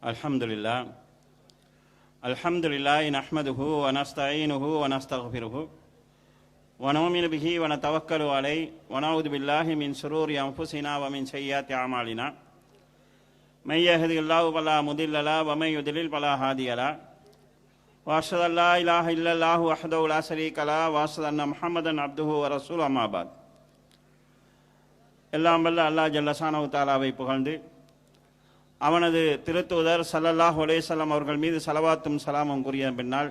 அல்ஹம்துலில்லாஹ் நஹ்மதுஹு வ நஸ்தஈனுஹு வ நஸ்தக்ஃபிருஹு வ நு'மினு பிஹி வ நதவக்கலு அலைஹி வ நஊது பில்லாஹி மின் ஷுரூரி அன்ஃபுஸினா வ மின் ஸய்யிஆத்தி அமாலினா மை யஹ்திஹில்லாஹு ஃபலா முதில்ல லஹு வ மை யுத்லில் ஃபலா ஹாதிய லஹு வ அஷ்ஹது அல்லா இலாஹ இல்லல்லாஹு வஹ்தஹு லா ஷரீக லஹு வ அஷ்ஹது அன்ன முஹம்மதன் அப்துஹு வ ரசூலுஹு அம்மா பஅத். எல்லாம் வல்ல அல்லாஹ் ஜல்ல ஷானஹு தஆலாவை புகழ்ந்து அவனது திருத்தூதர் ஸல்லல்லாஹு அலைஹி வஸல்லம் அவர்கள் மீது ஸலவாத்தும் ஸலாமும் கூறிய பின்னால்,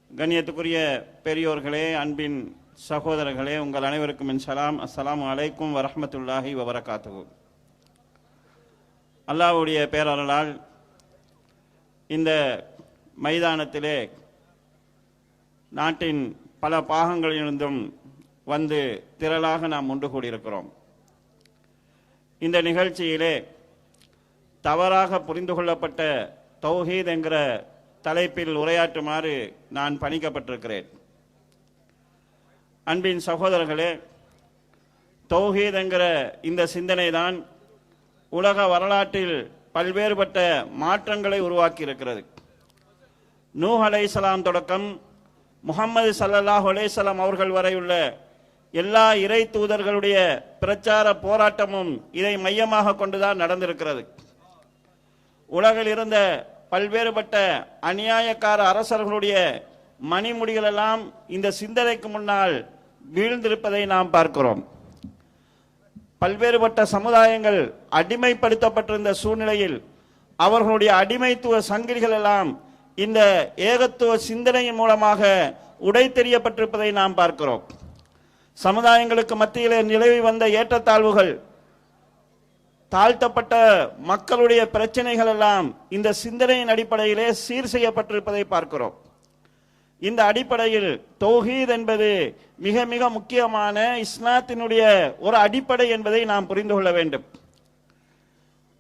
கண்ணியத்துக்குரிய பெரியோர்களே, அன்பின் சகோதரர்களே, உங்கள் அனைவருக்கும் என் சலாம். அஸ்ஸலாமு அலைக்கும் வரஹ்மத்துல்லாஹி வபரகாத்துஹு. அல்லாஹ்வுடைய பேரருளால் இந்த மைதானத்திலே நாட்டின் பல பாகங்களிலிருந்தும் வந்து திரளாக நாம் ஒன்று கூடியிருக்கிறோம். இந்த நிகழ்ச்சியிலே தவறாக புரிந்து கொள்ளப்பட்ட தௌஹீத் என்கிற தலைப்பில் உரையாற்றுமாறு நான் பணிக்கப்பட்டிருக்கிறேன். அன்பின் சகோதரர்களே, தௌஹீத் என்கிற இந்த சிந்தனை தான் உலக வரலாற்றில் பல்வேறுபட்ட மாற்றங்களை உருவாக்கி இருக்கிறது. நூஹ் அலைஹிஸ்ஸலாம் தொடக்கம் முஹம்மது ஸல்லல்லாஹு அலைஹி வஸல்லம் அவர்கள் வரையுள்ள எல்லா இறை தூதர்களுடைய பிரச்சார போராட்டமும் இதை மையமாக கொண்டுதான் நடந்திருக்கிறது. உலகில் இருந்த பல்வேறுபட்ட அநியாயக்கார அரசர்களுடைய மணிமுடிகளெல்லாம் இந்த சிந்தனைக்கு முன்னால் வீழ்ந்திருப்பதை நாம் பார்க்கிறோம். பல்வேறுபட்ட சமுதாயங்கள் அடிமைப்படுத்தப்பட்டிருந்த சூழ்நிலையில் அவர்களுடைய அடிமைத்துவ சங்கிலிகள் எல்லாம் இந்த ஏகத்துவ சிந்தனையின் மூலமாக உடை தெரியப்பட்டிருப்பதை நாம் பார்க்கிறோம். சமுதாயங்களுக்கு மத்தியிலே நிலவி வந்த ஏற்றத்தாழ்வுகள், தாழ்த்தப்பட்ட மக்களுடைய பிரச்சனைகள் எல்லாம் இந்த சிந்தனையின் அடிப்படையிலே சீர் செய்யப்பட்டிருப்பதை பார்க்கிறோம். இந்த அடிப்படையில் தௌஹீத் என்பது மிக மிக முக்கியமான இஸ்லாத்தினுடைய ஒரு அடிப்படை என்பதை நாம் புரிந்து கொள்ள வேண்டும்.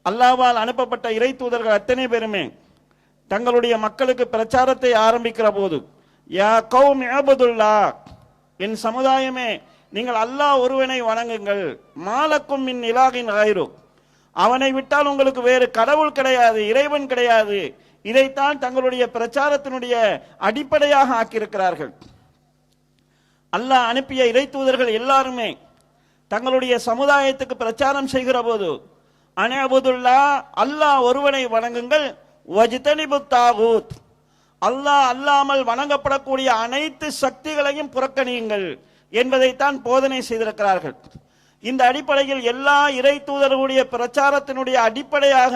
அல்லாஹ்வால் அனுப்பப்பட்ட இறை தூதர்கள் அத்தனை பேருமே தங்களுடைய மக்களுக்கு பிரச்சாரத்தை ஆரம்பிக்கிற போது, யா கௌம் இஅ்புதுல்லாஹ், என் சமுதாயமே நீங்கள் அல்லாஹ் ஒருவனை வணங்குங்கள், மாலக்கும் மின் இலாஹின் கைரு, அவனை விட்டால் உங்களுக்கு வேறு கடவுள் கிடையாது, இறைவன் கிடையாது. இதைத்தான் தங்களுடைய பிரச்சாரத்தினுடைய அடிப்படையாக ஆக்கியிருக்கிறார்கள். அல்லாஹ் அனுப்பிய இறை தூதர்கள் எல்லாருமே தங்களுடைய சமுதாயத்துக்கு பிரச்சாரம் செய்கிற போது, அனஅ்புதுல்லாஹ், அல்லாஹ் ஒருவனை வணங்குங்கள், வஜ்தனிபுத் தாகூத், அல்லாஹ் அல்லாமல் வணங்கப்படக்கூடிய அனைத்து சக்திகளையும் புறக்கணியுங்கள் என்பதைத்தான் போதனை செய்திருக்கிறார்கள். இந்த அடிப்படையில் எல்லா இறை தூதர்களுடைய பிரச்சாரத்தினுடைய அடிப்படையாக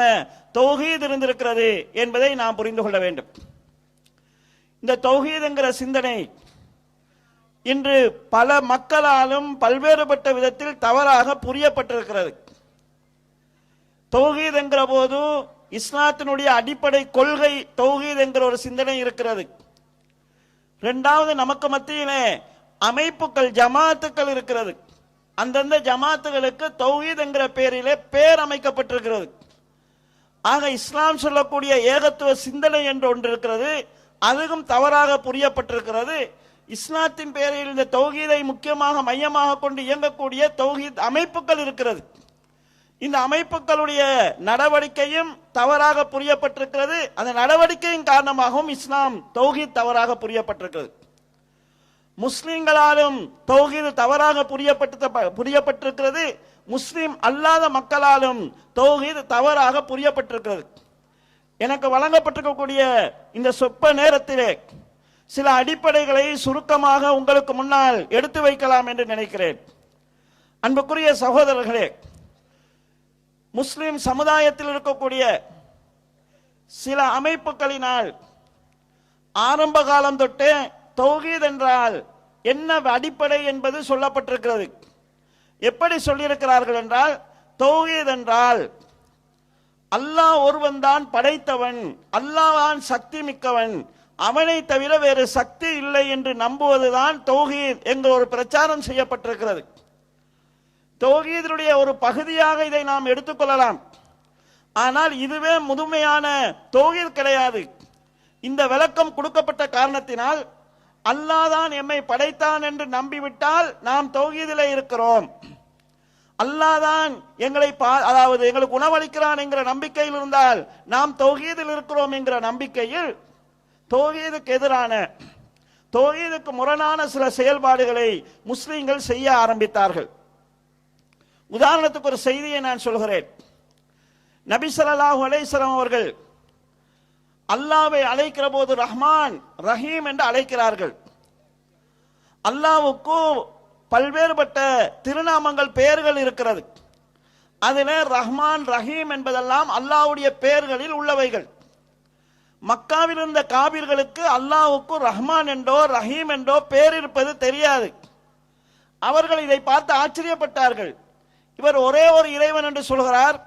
தௌஹீத் இருந்திருக்கிறது என்பதை நாம் புரிந்து கொள்ள வேண்டும். இந்த தௌஹீத் என்கிற சிந்தனை இன்று பல மக்களாலும் பல்வேறுபட்ட விதத்தில் தவறாக புரியப்பட்டிருக்கிறது. தௌஹீத் என்கிற போது இஸ்லாத்தினுடைய அடிப்படை கொள்கை தௌஹீத் என்கிற ஒரு சிந்தனை இருக்கிறது. இரண்டாவது, நமக்கு மத்தியிலே அமைப்புகள், ஜமாத்துக்கள் இருக்கிறது. அந்தந்த ஜமாத்துகளுக்கு தௌஹீத் என்கிற பெயரிலே பேர் அமைக்கப்பட்டிருக்கிறது. ஆக இஸ்லாம் சொல்லக்கூடிய ஏகத்துவ சிந்தனை என்று ஒன்று இருக்கிறது, அதுவும் தவறாக புரியப்பட்டிருக்கிறது. இஸ்லாத்தின் பெயரில் இந்த தௌஹீதை முக்கியமாக மையமாக கொண்டு இயங்கக்கூடிய தௌஹீத் அமைப்புகள் இருக்கிறது. இந்த அமைப்புகளுடைய நடவடிக்கையும் தவறாக புரியப்பட்டிருக்கிறது. அந்த நடவடிக்கையின் காரணமாகவும் இஸ்லாம் தௌஹீத் தவறாக புரியப்பட்டிருக்கிறது. முஸ்லிம்களாலும் தௌஹீத் தவறாக புரியப்பட்டிருக்கிறது. முஸ்லிம் அல்லாத மக்களாலும் தௌஹீத் தவறாக புரியப்பட்டிருக்கிறது. எனக்கு வழங்கப்பட்டிருக்கக்கூடிய இந்த சொற்ப நேரத்திலே சில அடிப்படைகளை சுருக்கமாக உங்களுக்கு முன்னால் எடுத்து வைக்கலாம் என்று நினைக்கிறேன். அன்புக்குரிய சகோதரர்களே, முஸ்லிம் சமுதாயத்தில் இருக்கக்கூடிய சில அமைப்புகளினால் ஆரம்ப காலம் தொட்டே தௌஹீத் என்றால் என்ன அடிப்படை என்பது சொல்லப்பட்டிருக்கிறது. எப்படி சொல்லியிருக்கிறார்கள் என்றால், தௌஹீத் என்றால் அல்லாஹ் ஒருவன் தான் படைத்தவன், அல்லாஹ் தான் சக்தி மிக்கவன், அவனை தவிர வேறு சக்தி இல்லை என்று நம்புவதுதான் தௌஹீத் என்ற ஒரு பிரச்சாரம் செய்யப்பட்டிருக்கிறது. தௌஹீதுடைய ஒரு பகுதியாக இதை நாம் எடுத்துக்கொள்ளலாம். ஆனால் இதுவே முழுமையான தௌஹீத் கிடையாது. இந்த விளக்கம் கொடுக்கப்பட்ட காரணத்தினால் அல்லாஹ் தான் எம்மை படைத்தான் என்று நம்பிவிட்டால் நாம் தௌஹீதிலே இருக்கிறோம். அல்லாஹ் தான் எங்களை அதாவது எங்களுக்கு உணவளிக்கிறான் என்கிற நம்பிக்கையில் இருந்தால் நாம் தௌஹீதில் இருக்கிறோம் என்கிற நம்பிக்கையில் தௌஹீதுக்கு எதிரான தௌஹீதுக்கு முரணான சில செயல்பாடுகளை முஸ்லிம்கள் செய்ய ஆரம்பித்தார்கள். உதாரணத்துக்கு ஒரு செய்தியை நான் சொல்கிறேன். நபி ஸல்லல்லாஹு அலைஹி வஸல்லம் அவர்கள் அல்லாஹ்வை அழைக்கிற போது ரஹ்மான் ரஹீம் என்று அழைக்கிறார்கள். அல்லாஹ்வுக்கு பல்வேறுபட்ட திருநாமங்கள் பெயர்கள் இருக்கிறது. அதில் ரஹ்மான் ரஹீம் என்பதெல்லாம் அல்லாஹ்வுடைய பெயர்களில் உள்ளவைகள். மக்காவில் இருந்த காபிர்களுக்கு அல்லாஹ்வுக்கு ரஹ்மான் என்றோ ரஹீம் என்றோ பெயர் இருப்பது தெரியாது. அவர்கள் இதை பார்த்து ஆச்சரியப்பட்டார்கள். இவர் ஒரே ஒரு இறைவன் என்று சொல்கிறார்,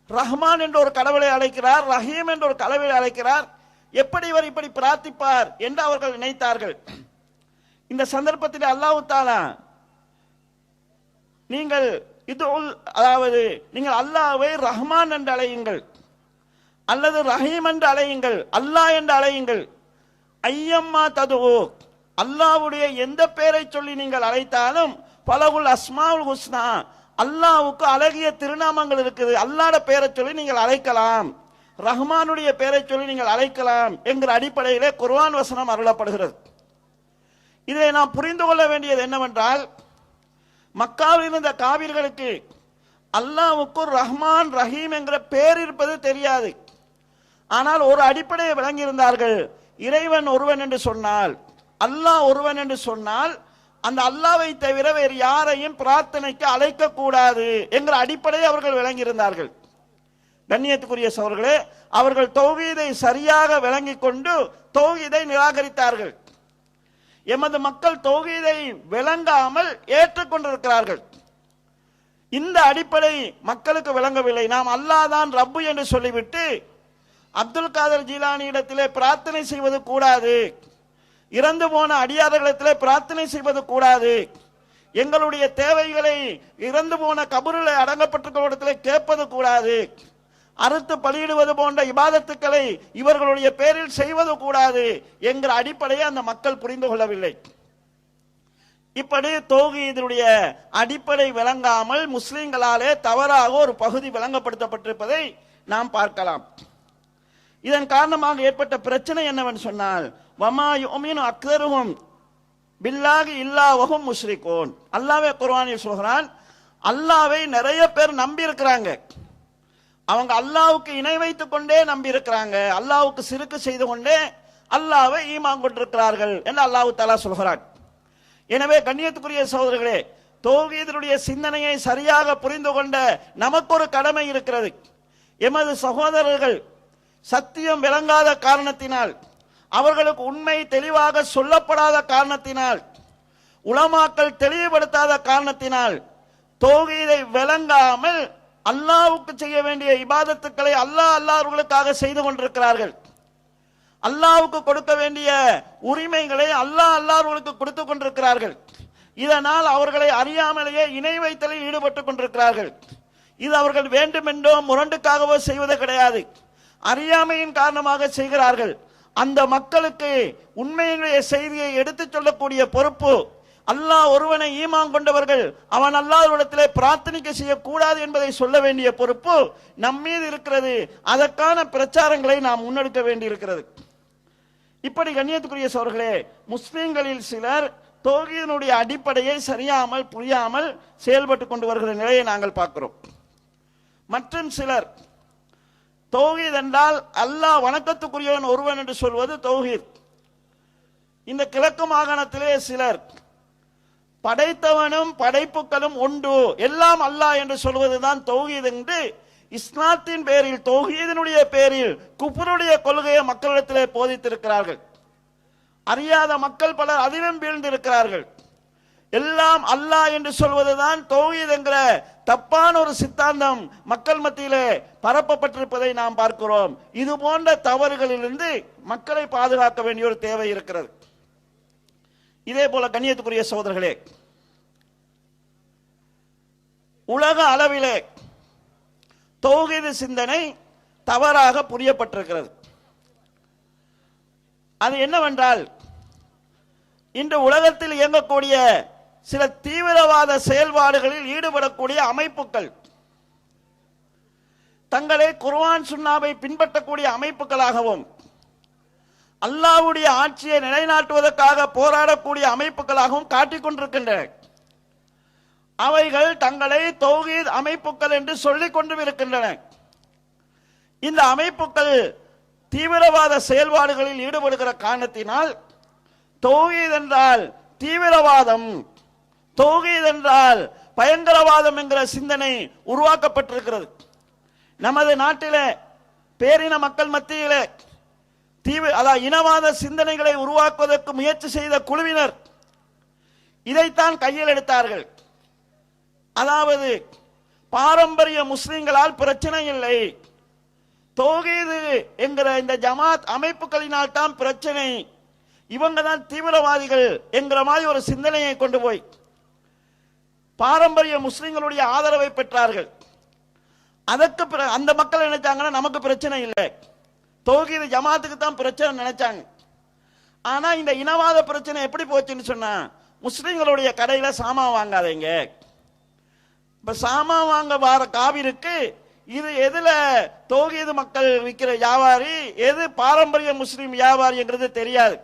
ரஹ்மான் என்ற ஒரு கடவுளை அழைக்கிறார், ரஹீம் என்ற ஒரு கடவுளை அழைக்கிறார், எப்படி இவர் இப்படி பிரார்த்திப்பார் என்று அவர்கள் நினைத்தார்கள். இந்த சந்தர்ப்பத்தில் அல்லாஹ் தஆலா நீங்கள் அதாவது நீங்கள் அல்லாஹ்வை ரஹ்மான் என்று அழையுங்கள் அல்லது ரஹீம் என்று அழையுங்கள், அல்லாஹ் என்று அழையுங்கள். ஐயம்மா ததுஓ, அல்லாஹ்வுடைய எந்த பெயரை சொல்லி நீங்கள் அழைத்தாலும் பலகுல் அஸ்மாவுல் ஹுஸ்னா, அல்லாஹ்வுக்கு அழகிய திருநாமங்கள் இருக்குது, அல்லாஹ்வுடைய பெயரை சொல்லி நீங்கள் அழைக்கலாம், ரஹ்மானுடைய பெயரை சொல்லி நீங்கள் அழைக்கலாம் என்கிற அடிப்படையிலே குர்ஆன் வசனம் அருளப்படுகிறது. இதை நாம் புரிந்து கொள்ள வேண்டியது என்னவென்றால், மக்காவில் இருந்த காவிர்களுக்கு அல்லாஹ்வுக்கு ரஹ்மான் ரஹீம் என்கிற பெயர் இருப்பது தெரியாது. ஆனால் ஒரு அடிப்படையை விளங்கியிருந்தார்கள். இறைவன் ஒருவன் என்று சொன்னால், அல்லாஹ் ஒருவன் என்று சொன்னால், அந்த அல்லாஹ்வை தவிர வேறு யாரையும் பிரார்த்தனைக்கு அழைக்க கூடாது என்கிற அடிப்படையை அவர்கள் விளங்கியிருந்தார்கள். கண்ணியத்துக்குரிய சகோதரர்களே, அவர்கள் தௌஹீதை சரியாக விளங்கிக் கொண்டு தௌஹீதை நிராகரித்தார்கள். எமது மக்கள் தௌஹீதை விளங்காமல் ஏற்றுக்கொண்டிருக்கிறார்கள். இந்த அடிப்படை மக்களுக்கு விளங்கவில்லை. நாம் அல்லாஹ் தான் ரப்பு என்று சொல்லிவிட்டு அப்துல் காதர் ஜீலானி இடத்திலே பிரார்த்தனை செய்வது கூடாது, இறந்து போன அடியார்களிடத்திலே பிரார்த்தனை செய்வது கூடாது, எங்களுடைய தேவைகளை இறந்து போன கபரில் அடங்கப்பட்டிருக்கிறவரிடத்திலே கேட்பது கூடாது, அறுத்து பலியிடுவது போன்ற இபாதத்துக்களை இவர்களுடைய பேரில் செய்வது கூடாது என்கிற அடிப்படையை அந்த மக்கள் புரிந்து கொள்ளவில்லை. இப்படி தௌஹீதுடைய அடிப்படை விளங்காமல் முஸ்லிம்களாலே தவறாக ஒரு பகுதி விளங்கப்படுத்தப்பட்டிருப்பதை நாம் பார்க்கலாம். இதன் காரணமாக ஏற்பட்ட பிரச்சனை என்னவென்று சொன்னால், வமா யுமினு அக்ஸருஹும் பில்லாஹி இல்லா வஹும் முஷ்ரிகூன். அல்லாஹ்வே குர்ஆனில் சொல்கிறான், அல்லாஹ்வை நிறைய பேர் நம்பி இருக்கிறாங்க, அவங்க அல்லாஹ்வுக்கு இணை வைத்துக் கொண்டே நம்பி இருக்கிறாங்க, அல்லாஹ்வுக்கு சிறுக்கு செய்து கொண்டே அல்லாஹ்வை ஈமான் கொண்டிருக்கிறார்கள் என்று அல்லாஹ் தஆலா சொல்கிறான். எனவே கண்ணியத்துக்குரிய சகோதரர்களே, தௌஹீதுடைய சிந்தனையை சரியாக புரிந்து கொண்ட நமக்கு ஒரு கடமை இருக்கிறது. எமது சகோதரர்கள் சத்தியம் விளங்காத காரணத்தினால், அவர்களுக்கு உண்மை தெளிவாக சொல்லப்படாத காரணத்தினால், உலமாக்கள் தெளிவுபடுத்தாத காரணத்தினால், தௌஹீதை விளங்காமல் அல்லாஹ்வுக்கு செய்ய வேண்டிய இபாதத்துக்களை அல்லாஹ்வுக்காக செய்து கொண்டிருக்கிறார்கள். அல்லாஹ்வுக்கு கொடுக்க வேண்டிய உரிமைகளை அல்லாஹ்வுக்கு கொடுத்து கொண்டிருக்கிறார்கள். இதனால் அவர்களை அறியாமலேயே இணை வைத்தலில் ஈடுபட்டுக் கொண்டிருக்கிறார்கள். இது அவர்கள் வேண்டுமென்றோ முரண்டுக்காகவோ செய்வது கிடையாது, அறியாமையின் காரணமாக செய்கிறார்கள். அந்த மக்களுக்கு உண்மையினுடைய செய்தியை எடுத்துச் சொல்லக்கூடிய பொறுப்பு, அல்லாஹ் ஒருவனை ஈமான் கொண்டவர்கள் அவன் அல்லாஹ்விடத்திலே பிரார்த்தனைக்கு செய்யக்கூடாது என்பதை சொல்ல வேண்டிய பொறுப்பு நம் மீது இருக்கிறது. அதற்கான பிரச்சாரங்களை நாம் முன்னெடுக்க வேண்டியிருக்கிறது. இப்படி கண்ணியத்துக்குரிய சகோதரர்களே, முஸ்லிம்களில் சிலர் தௌஹீதினுடைய அடிப்படையை சரியாமல் புரியாமல் செயல்பட்டு கொண்டு வருகிற நிலையை நாங்கள் பார்க்கிறோம். மற்றும் சிலர் தௌஹீத் என்றால் அல்லாஹ் வணக்கத்துக்குரியவன் ஒருவன் என்று சொல்வது தௌஹீத். இந்த கிழக்கு மாகாணத்திலே சிலர் படைத்தவனும் படைப்புகளும் ஒன்று, எல்லாம் அல்லாஹ் என்று சொல்வதுதான் தௌஹீத் என்று இஸ்லாத்தின் பேரில், தௌஹீதினுடைய பேரில் குஃப்ருடைய கொள்கையை மக்களிடத்திலே போதித்திருக்கிறார்கள். அறியாத மக்கள் பலர் அதிலும் வீழ்ந்திருக்கிறார்கள். எல்லாம் அல்லாஹ் என்று சொல்வதுதான் தௌஹீத் என்கிற தப்பான ஒரு சித்தாந்தம் மக்கள் மத்தியிலே பரப்பப்பட்டிருப்பதை நாம் பார்க்கிறோம். இது போன்ற தவறுகளிலிருந்து மக்களை பாதுகாக்க வேண்டிய ஒரு தேவை இருக்கிறது. இதே போல கண்ணியத்துக்குரிய சகோதரர்களே, உலக அளவிலே தௌஹீது சிந்தனை தவறாக புரியப்பட்டிருக்கிறது. அது என்னவென்றால், இன்று உலகத்தில் இயங்கக்கூடிய சில தீவிரவாத செயல்பாடுகளில் ஈடுபடக்கூடிய அமைப்புகள், தங்களை குர்ஆன் சுன்னாவை பின்பற்றக்கூடிய அமைப்புகளாகவும் அல்லாஹ்வுடைய ஆட்சியை நிலைநாட்டுவதற்காக போராடக்கூடிய அமைப்புகளாகவும் காட்டிக் கொண்டிருக்கின்றன. அவைகள் தங்களை தௌஹீத் அமைப்புகள் என்று சொல்லிக் கொண்டும் இருக்கின்றன. இந்த அமைப்புகள் தீவிரவாத செயல்பாடுகளில் ஈடுபடுகிற காரணத்தினால் தௌஹீத் என்றால் தீவிரவாதம், தௌஹீத் என்றால் பயங்கரவாதம் என்கிற சிந்தனை உருவாக்கப்பட்டிருக்கிறது. நமது நாட்டிலே பேரின மக்கள் மத்தியிலே இனவாத சிந்தனைகளை உருவாக்குவதற்கு முயற்சி செய்த குழுவினர் இதைத்தான் கையில் எடுத்தார்கள். அதாவது பாரம்பரிய முஸ்லிம்களால் பிரச்சனை இல்லை, தௌஹீது என்கிற இந்த ஜமாத் அமைப்புகளினால் தான் பிரச்சனை, இவங்க தான் தீவிரவாதிகள் என்கிற மாதிரி ஒரு சிந்தனையை கொண்டு போய் பாரம்பரிய முஸ்லிம்களுடைய ஆதரவை பெற்றார்கள். அதற்கு அந்த மக்கள் நினைச்சாங்கன்னா நமக்கு பிரச்சனை இல்லை, தௌஹீது ஜமாத்துக்கு தான் பிரச்சனை நினைச்சாங்க. ஆனா இந்த இனவாத பிரச்சனை எப்படி போச்சுன்னு சொன்னா, முஸ்லிம்களுடைய கடையில சாமான் வாங்காதீங்க, இப்ப சாமான் வாங்க வார காவிருக்கு இது எதுல தௌஹீது மக்கள் விற்கிற வியாபாரி, எது பாரம்பரிய முஸ்லிம் வியாபாரிங்கிறது தெரியாது.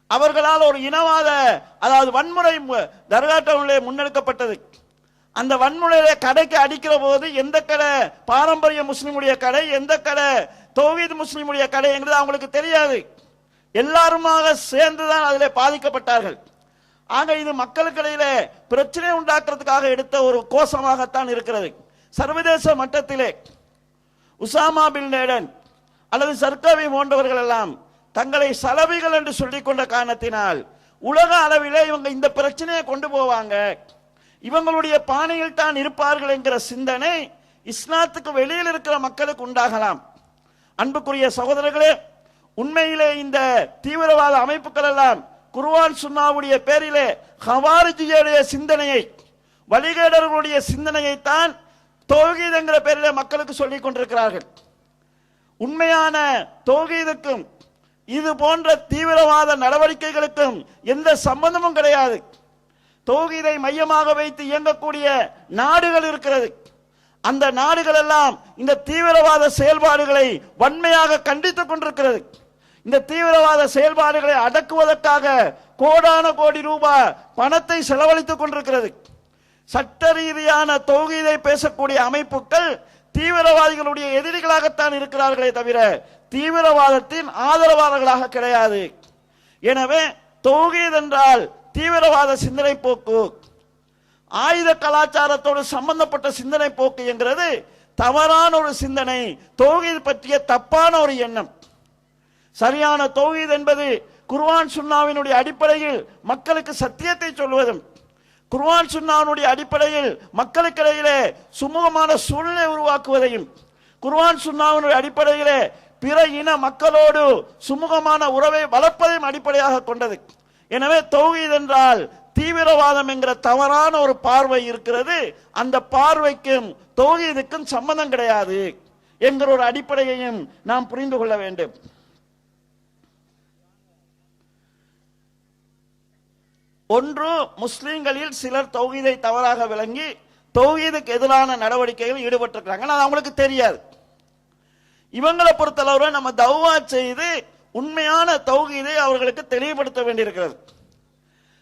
அவர்களால் ஒரு இனவாத, அதாவது வன்முறை தர்காட்டவுனிலே முன்னெடுக்கப்பட்டது. அந்த வன்முறையில கடைக்கு அடிக்கிற போது எந்த கடை பாரம்பரிய முஸ்லிமுடைய கடை, எந்த கடை தௌஹீத் முஸ்லிமுடைய கடை என்கிறது அவங்களுக்கு தெரியாது. எல்லாருமாக சேர்ந்துதான் அதில் பாதிக்கப்பட்டார்கள். ஆக இது மக்களுக்கு இடையில பிரச்சனை உண்டாக்குறதுக்காக எடுத்த ஒரு கோஷமாகத்தான் இருக்கிறது. சர்வதேச மட்டத்திலே உசாமா பின் லேடன் அல்லது சர்காவி போன்றவர்கள் எல்லாம் தங்களை சலபிகள் என்று சொல்லிக் கொண்ட காரணத்தினால் உலக அளவிலே இவங்க இந்த பிரச்சனையை கொண்டு போவாங்க, இவங்களுடைய பானையில் தான் இருப்பார்கள் என்கிற சிந்தனை இஸ்லாத்துக்கு வெளியில் இருக்கிற மக்களுக்கு உண்டாகலாம். அன்புக்குரிய சகோதரர்களே, உண்மையிலே இந்த தீவிரவாத அமைப்புகள் எல்லாம் குர்ஆன் சுன்னாவுடைய பேரிலே ஹவாரிஜியுடைய சிந்தனையை, வழிகேடர்களுடைய சிந்தனையை தான் தௌஹீத் என்கிற பேரிலே மக்களுக்கு சொல்லிக் கொண்டிருக்கிறார்கள். உண்மையான தௌஹீதுக்கும் இது போன்ற தீவிரவாத நடவடிக்கைகளுக்கும் எந்த சம்பந்தமும் கிடையாது. தௌஹீதை மையமாக வைத்து இயங்கக்கூடிய நாடுகள் இருக்கிறது. அந்த நாடுகள் எல்லாம் இந்த தீவிரவாத செயல்பாடுகளை வன்மையாக கண்டித்துக் கொண்டிருக்கிறது. இந்த தீவிரவாத செயல்பாடுகளை அடக்குவதற்காக கோடான கோடி ரூபாய் பணத்தை செலவழித்துக் கொண்டிருக்கிறது. சட்ட ரீதியான தௌஹீதை பேசக்கூடிய அமைப்புகள் தீவிரவாதிகளுடைய எதிரிகளாகத்தான் இருக்கிறார்களே தவிர தீவிரவாதத்தின் ஆதரவாளர்களாக கிடையாது. எனவே தௌஹீத் என்றால் தீவிரவாத சிந்தனை போக்கு, ஆயுத கலாச்சாரத்தோடு சம்பந்தப்பட்ட சிந்தனை போக்கு என்கிறது தவறான ஒரு சிந்தனை, தௌஹீத் பற்றிய தப்பான ஒரு எண்ணம். சரியான தௌஹீத் என்பது குர்ஆன் சுன்னாவினுடைய அடிப்படையில் மக்களுக்கு சத்தியத்தை சொல்வதும், குர்ஆன் சுன்னாவினுடைய அடிப்படையில் மக்களுக்கிடையிலே சுமூகமான சூழ்நிலை உருவாக்குவதையும், குர்ஆன் சுன்னாவினுடைய அடிப்படையிலே பிற இன மக்களோடு சுமூகமான உறவை வளர்ப்பதையும் அடிப்படையாக கொண்டது. எனவே தௌஹீத் என்றால் தீவிரவாதம் என்கிற தவறான ஒரு பார்வை இருக்கிறது. அந்த பார்வைக்கும் தௌஹீதுக்கும் சம்பந்தம் கிடையாது என்கிற ஒரு அடிப்படையையும் நாம் புரிந்து கொள்ள வேண்டும். ஒன்று, முஸ்லிம்களில் சிலர் தௌஹீதை தவறாக விளங்கி தௌஹீதுக்கு எதிரான நடவடிக்கைகள் ஈடுபட்டிருக்கிறாங்க, அது அவங்களுக்கு தெரியாது. இவங்களை பொறுத்தளவு நம்ம தௌவா செய்து உண்மையான தௌஹீதை அவர்களுக்கு தெளிவுபடுத்த வேண்டியிருக்கிறது.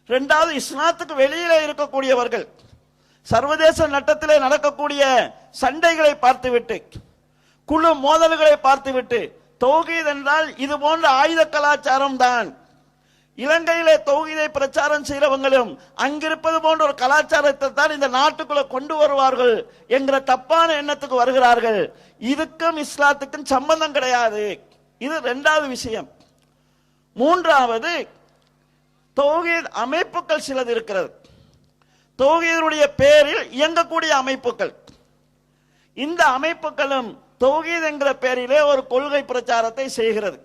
இரண்டாவது, இஸ்லாத்துக்கு வெளியிலே இருக்கக்கூடியவர்கள் சர்வதேச நட்டத்திலே நடக்கக்கூடிய சண்டைகளை பார்த்துவிட்டு, குழு மோதல்களை பார்த்துவிட்டு, தௌஹீத் என்றால் இது போன்ற ஆயுத கலாச்சாரம் தான், இலங்கையிலே தௌஹீதை பிரச்சாரம் செய்கிறவங்களும் அங்கிருப்பது போன்ற ஒரு கலாச்சாரத்தை தான் இந்த நாட்டுக்குள்ள கொண்டு வருவார்கள் என்கிற தப்பான எண்ணத்துக்கு வருகிறார்கள். இதுக்கும் இஸ்லாத்துக்கும் சம்பந்தம் கிடையாது. இது இரண்டாவது விஷயம். மூன்றாவது, தௌஹீத் அமைப்புகள் சிலது இருக்கிறது, தௌஹீதுடைய பேரில் இயங்கக்கூடிய அமைப்புகள். இந்த அமைப்புகளும் தௌஹீத் என்கிற பேரிலே ஒரு கொள்கை பிரச்சாரத்தை செய்கிறது.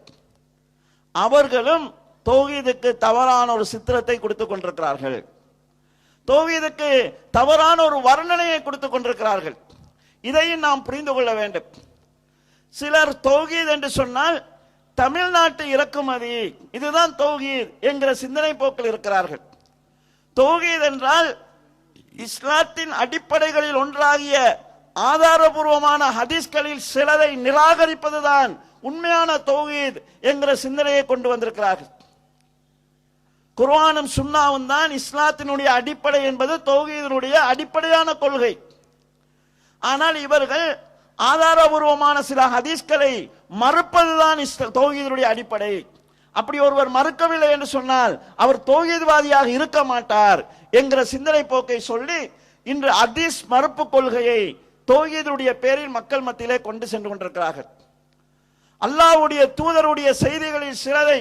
அவர்களும் தௌஹீதுக்கு தவறான ஒரு சித்திரத்தை கொடுத்துக் கொண்டிருக்கிறார்கள், தௌஹீதுக்கு தவறான ஒரு வர்ணனையை கொடுத்துக் கொண்டிருக்கிறார்கள். இதையும் நாம் புரிந்து கொள்ள வேண்டும். சிலர் தௌஹீத் என்று சொன்னால் தமிழ்நாட்டு இறக்குமதி, இதுதான் தௌஹீத் என்கிற சிந்தனை போக்கில் இருக்கிறார்கள். தௌஹீத் என்றால் இஸ்லாத்தின் அடிப்படைகளில் ஒன்றாகிய ஆதாரபூர்வமான ஹதீஸ்களில் சிலரை நிராகரிப்பதுதான் உண்மையான தௌஹீத் என்கிற சிந்தனையை கொண்டு வந்திருக்கிறார்கள். குர்ஆனும் சுன்னாவும் தான் இஸ்லாத்தினுடைய அடிப்படை என்பது தௌஹீதினுடைய அடிப்படையான கொள்கை. ஆனால் இவர்கள் ஆதாரபூர்வமான சில ஹதீஸ்களை மறுப்பதுதான் தௌஹீதினுடைய அடிப்படை. அப்படி ஒருவர் மறுக்கவில்லை என்று சொன்னால் அவர் தௌஹீத்வாதியாக இருக்க மாட்டார் என்கிற சிந்தனை போக்கை சொல்லி இன்று ஹதீஸ் மறுப்பு கொள்கையை தௌஹீதுடைய பேரில் மக்கள் மத்தியிலே கொண்டு சென்று கொண்டிருக்கிறார்கள். அல்லாஹ்வுடைய தூதருடைய செய்திகளில் சிலரை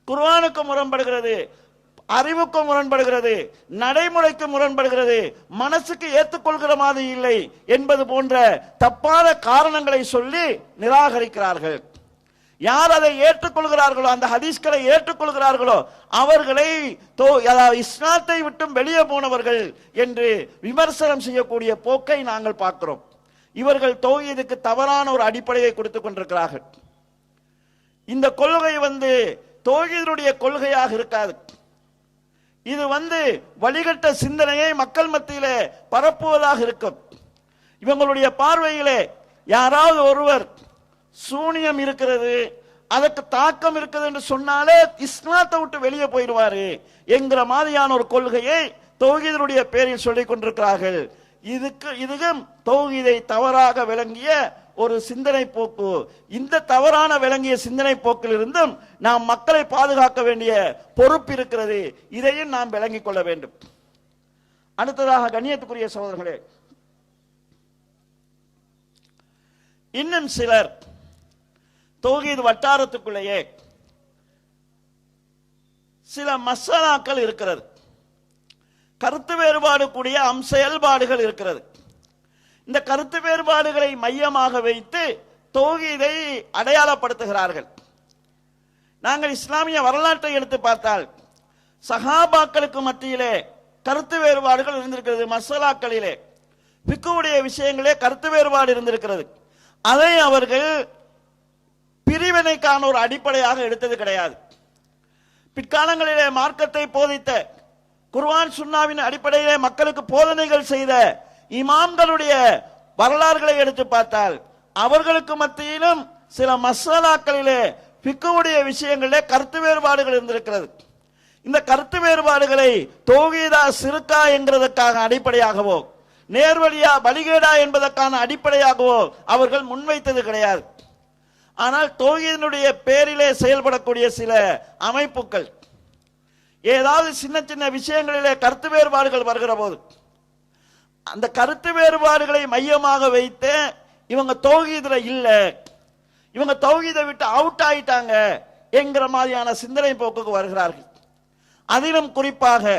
குர்ஆனுக்கு முரண்படுகிறது, அறிவுக்கு முரண்படுகிறது, நடைமுறைக்கு முரண்படுகிறது, மனசுக்கு ஏற்றுக்கொள்கிற மாதிரி இல்லை என்பது போன்ற தப்பான காரணங்களை சொல்லி நிராகரிக்கிறார்கள். யார் அதை ஏற்றுக்கொள்கிறார்களோ, அந்த ஹதீஸ்களை ஏற்றுக்கொள்கிறார்களோ அவர்களை இஸ்லாத்தை விட்டும் வெளியே போனவர்கள் என்று விமர்சனம் செய்யக்கூடிய போக்கை நாங்கள் பார்க்கிறோம். இவர்கள் தௌஹீதுக்கு தவறான ஒரு அடிப்படையை கொடுத்துக் கொண்டிருக்கிறார்கள். இந்த கொள்கை தௌஹீதுடைய கொள்கையாக இருக்காது. இது வழிகட்ட சிந்தனையை மக்கள் மத்தியிலே பரப்புவதாக இருக்கும். இவங்களுடைய பார்வையிலே யாராவது ஒருவர் சூனியம் இருக்கிறது, அதற்கு தாக்கம் இருக்குது என்று சொன்னாலே இஸ்லாத்தை விட்டு வெளியே போயிடுவாரு என்கிற மாதிரியான ஒரு கொள்கையை தௌஹீதுடைய பேரில் சொல்லிக் கொண்டிருக்கிறார்கள். இதுவும் தௌஹீதை தவறாக விளங்கிய ஒரு சிந்தனை போக்கு. இந்த தவறான விளங்கிய சிந்தனை போக்கில் இருந்தும் நாம் மக்களை பாதுகாக்க வேண்டிய பொறுப்பு இருக்கிறது. இதையும் நாம் விளங்கிக் கொள்ள வேண்டும். அடுத்ததாக கண்ணியத்துக்குரிய சகோதரர்களே, இன்னும் சிலர் தௌஹீத் வட்டாரத்துக்குள்ளேயே சில மசாலாக்கள் இருக்கிறது, கருத்து வேறுபாடு கூடிய செயல்பாடுகள் இருக்கிறது. இந்த கருத்து வேறுபாடுகளை மையமாக வைத்து தௌஹீதை அடையாளப்படுத்துகிறார்கள். நாங்கள் இஸ்லாமிய வரலாற்றை எடுத்து பார்த்தால் சஹாபாக்களுக்கு மத்தியிலே கருத்து வேறுபாடுகள் இருந்திருக்கிறது. மசாலாக்களிலே ஃபிக்ஹுடைய விஷயங்களே கருத்து வேறுபாடு இருந்திருக்கிறது. அதை அவர்கள் பிரிவினைக்கான ஒரு அடிப்படையாக எடுத்தது கிடையாது. பிற்காலங்களிலே மார்க்கத்தை போதித்த குர்ஆன் சுன்னாவின் அடிப்படையிலே மக்களுக்கு போதனைகள் செய்த இமாம்களுடைய வரலாறுகளை எடுத்து பார்த்தால் அவர்களுக்கு மத்தியிலும் சில மசாலாக்களிலே ஃபிக்ஹுடைய விஷயங்களிலே கருத்து வேறுபாடுகள் இருந்திருக்கிறது. இந்த கருத்து வேறுபாடுகளை தௌஹீதா சிறுக்கா என்கிறதுக்காக அடிப்படையாகவோ நேர்வழியா வழிகேடா என்பதற்கான அடிப்படையாகவோ அவர்கள் முன்வைத்தது கிடையாது. ஆனால் தௌஹீதினுடைய பேரிலே செயல்படக்கூடிய சில அமைப்புகள் ஏதாவது சின்ன சின்ன விஷயங்களிலே கருத்து வேறுபாடுகள் வருகிற போது அந்த கருத்து வேறுபாடுகளை மையமாக வைத்து இவங்க தௌஹீதுல இல்ல, இவங்க தௌஹீதை விட்டு அவுட் ஆயிட்டாங்க என்கிற மாதிரியான சிந்தனை போக்குக்கு வருகிறார்கள். அதிலும் குறிப்பாக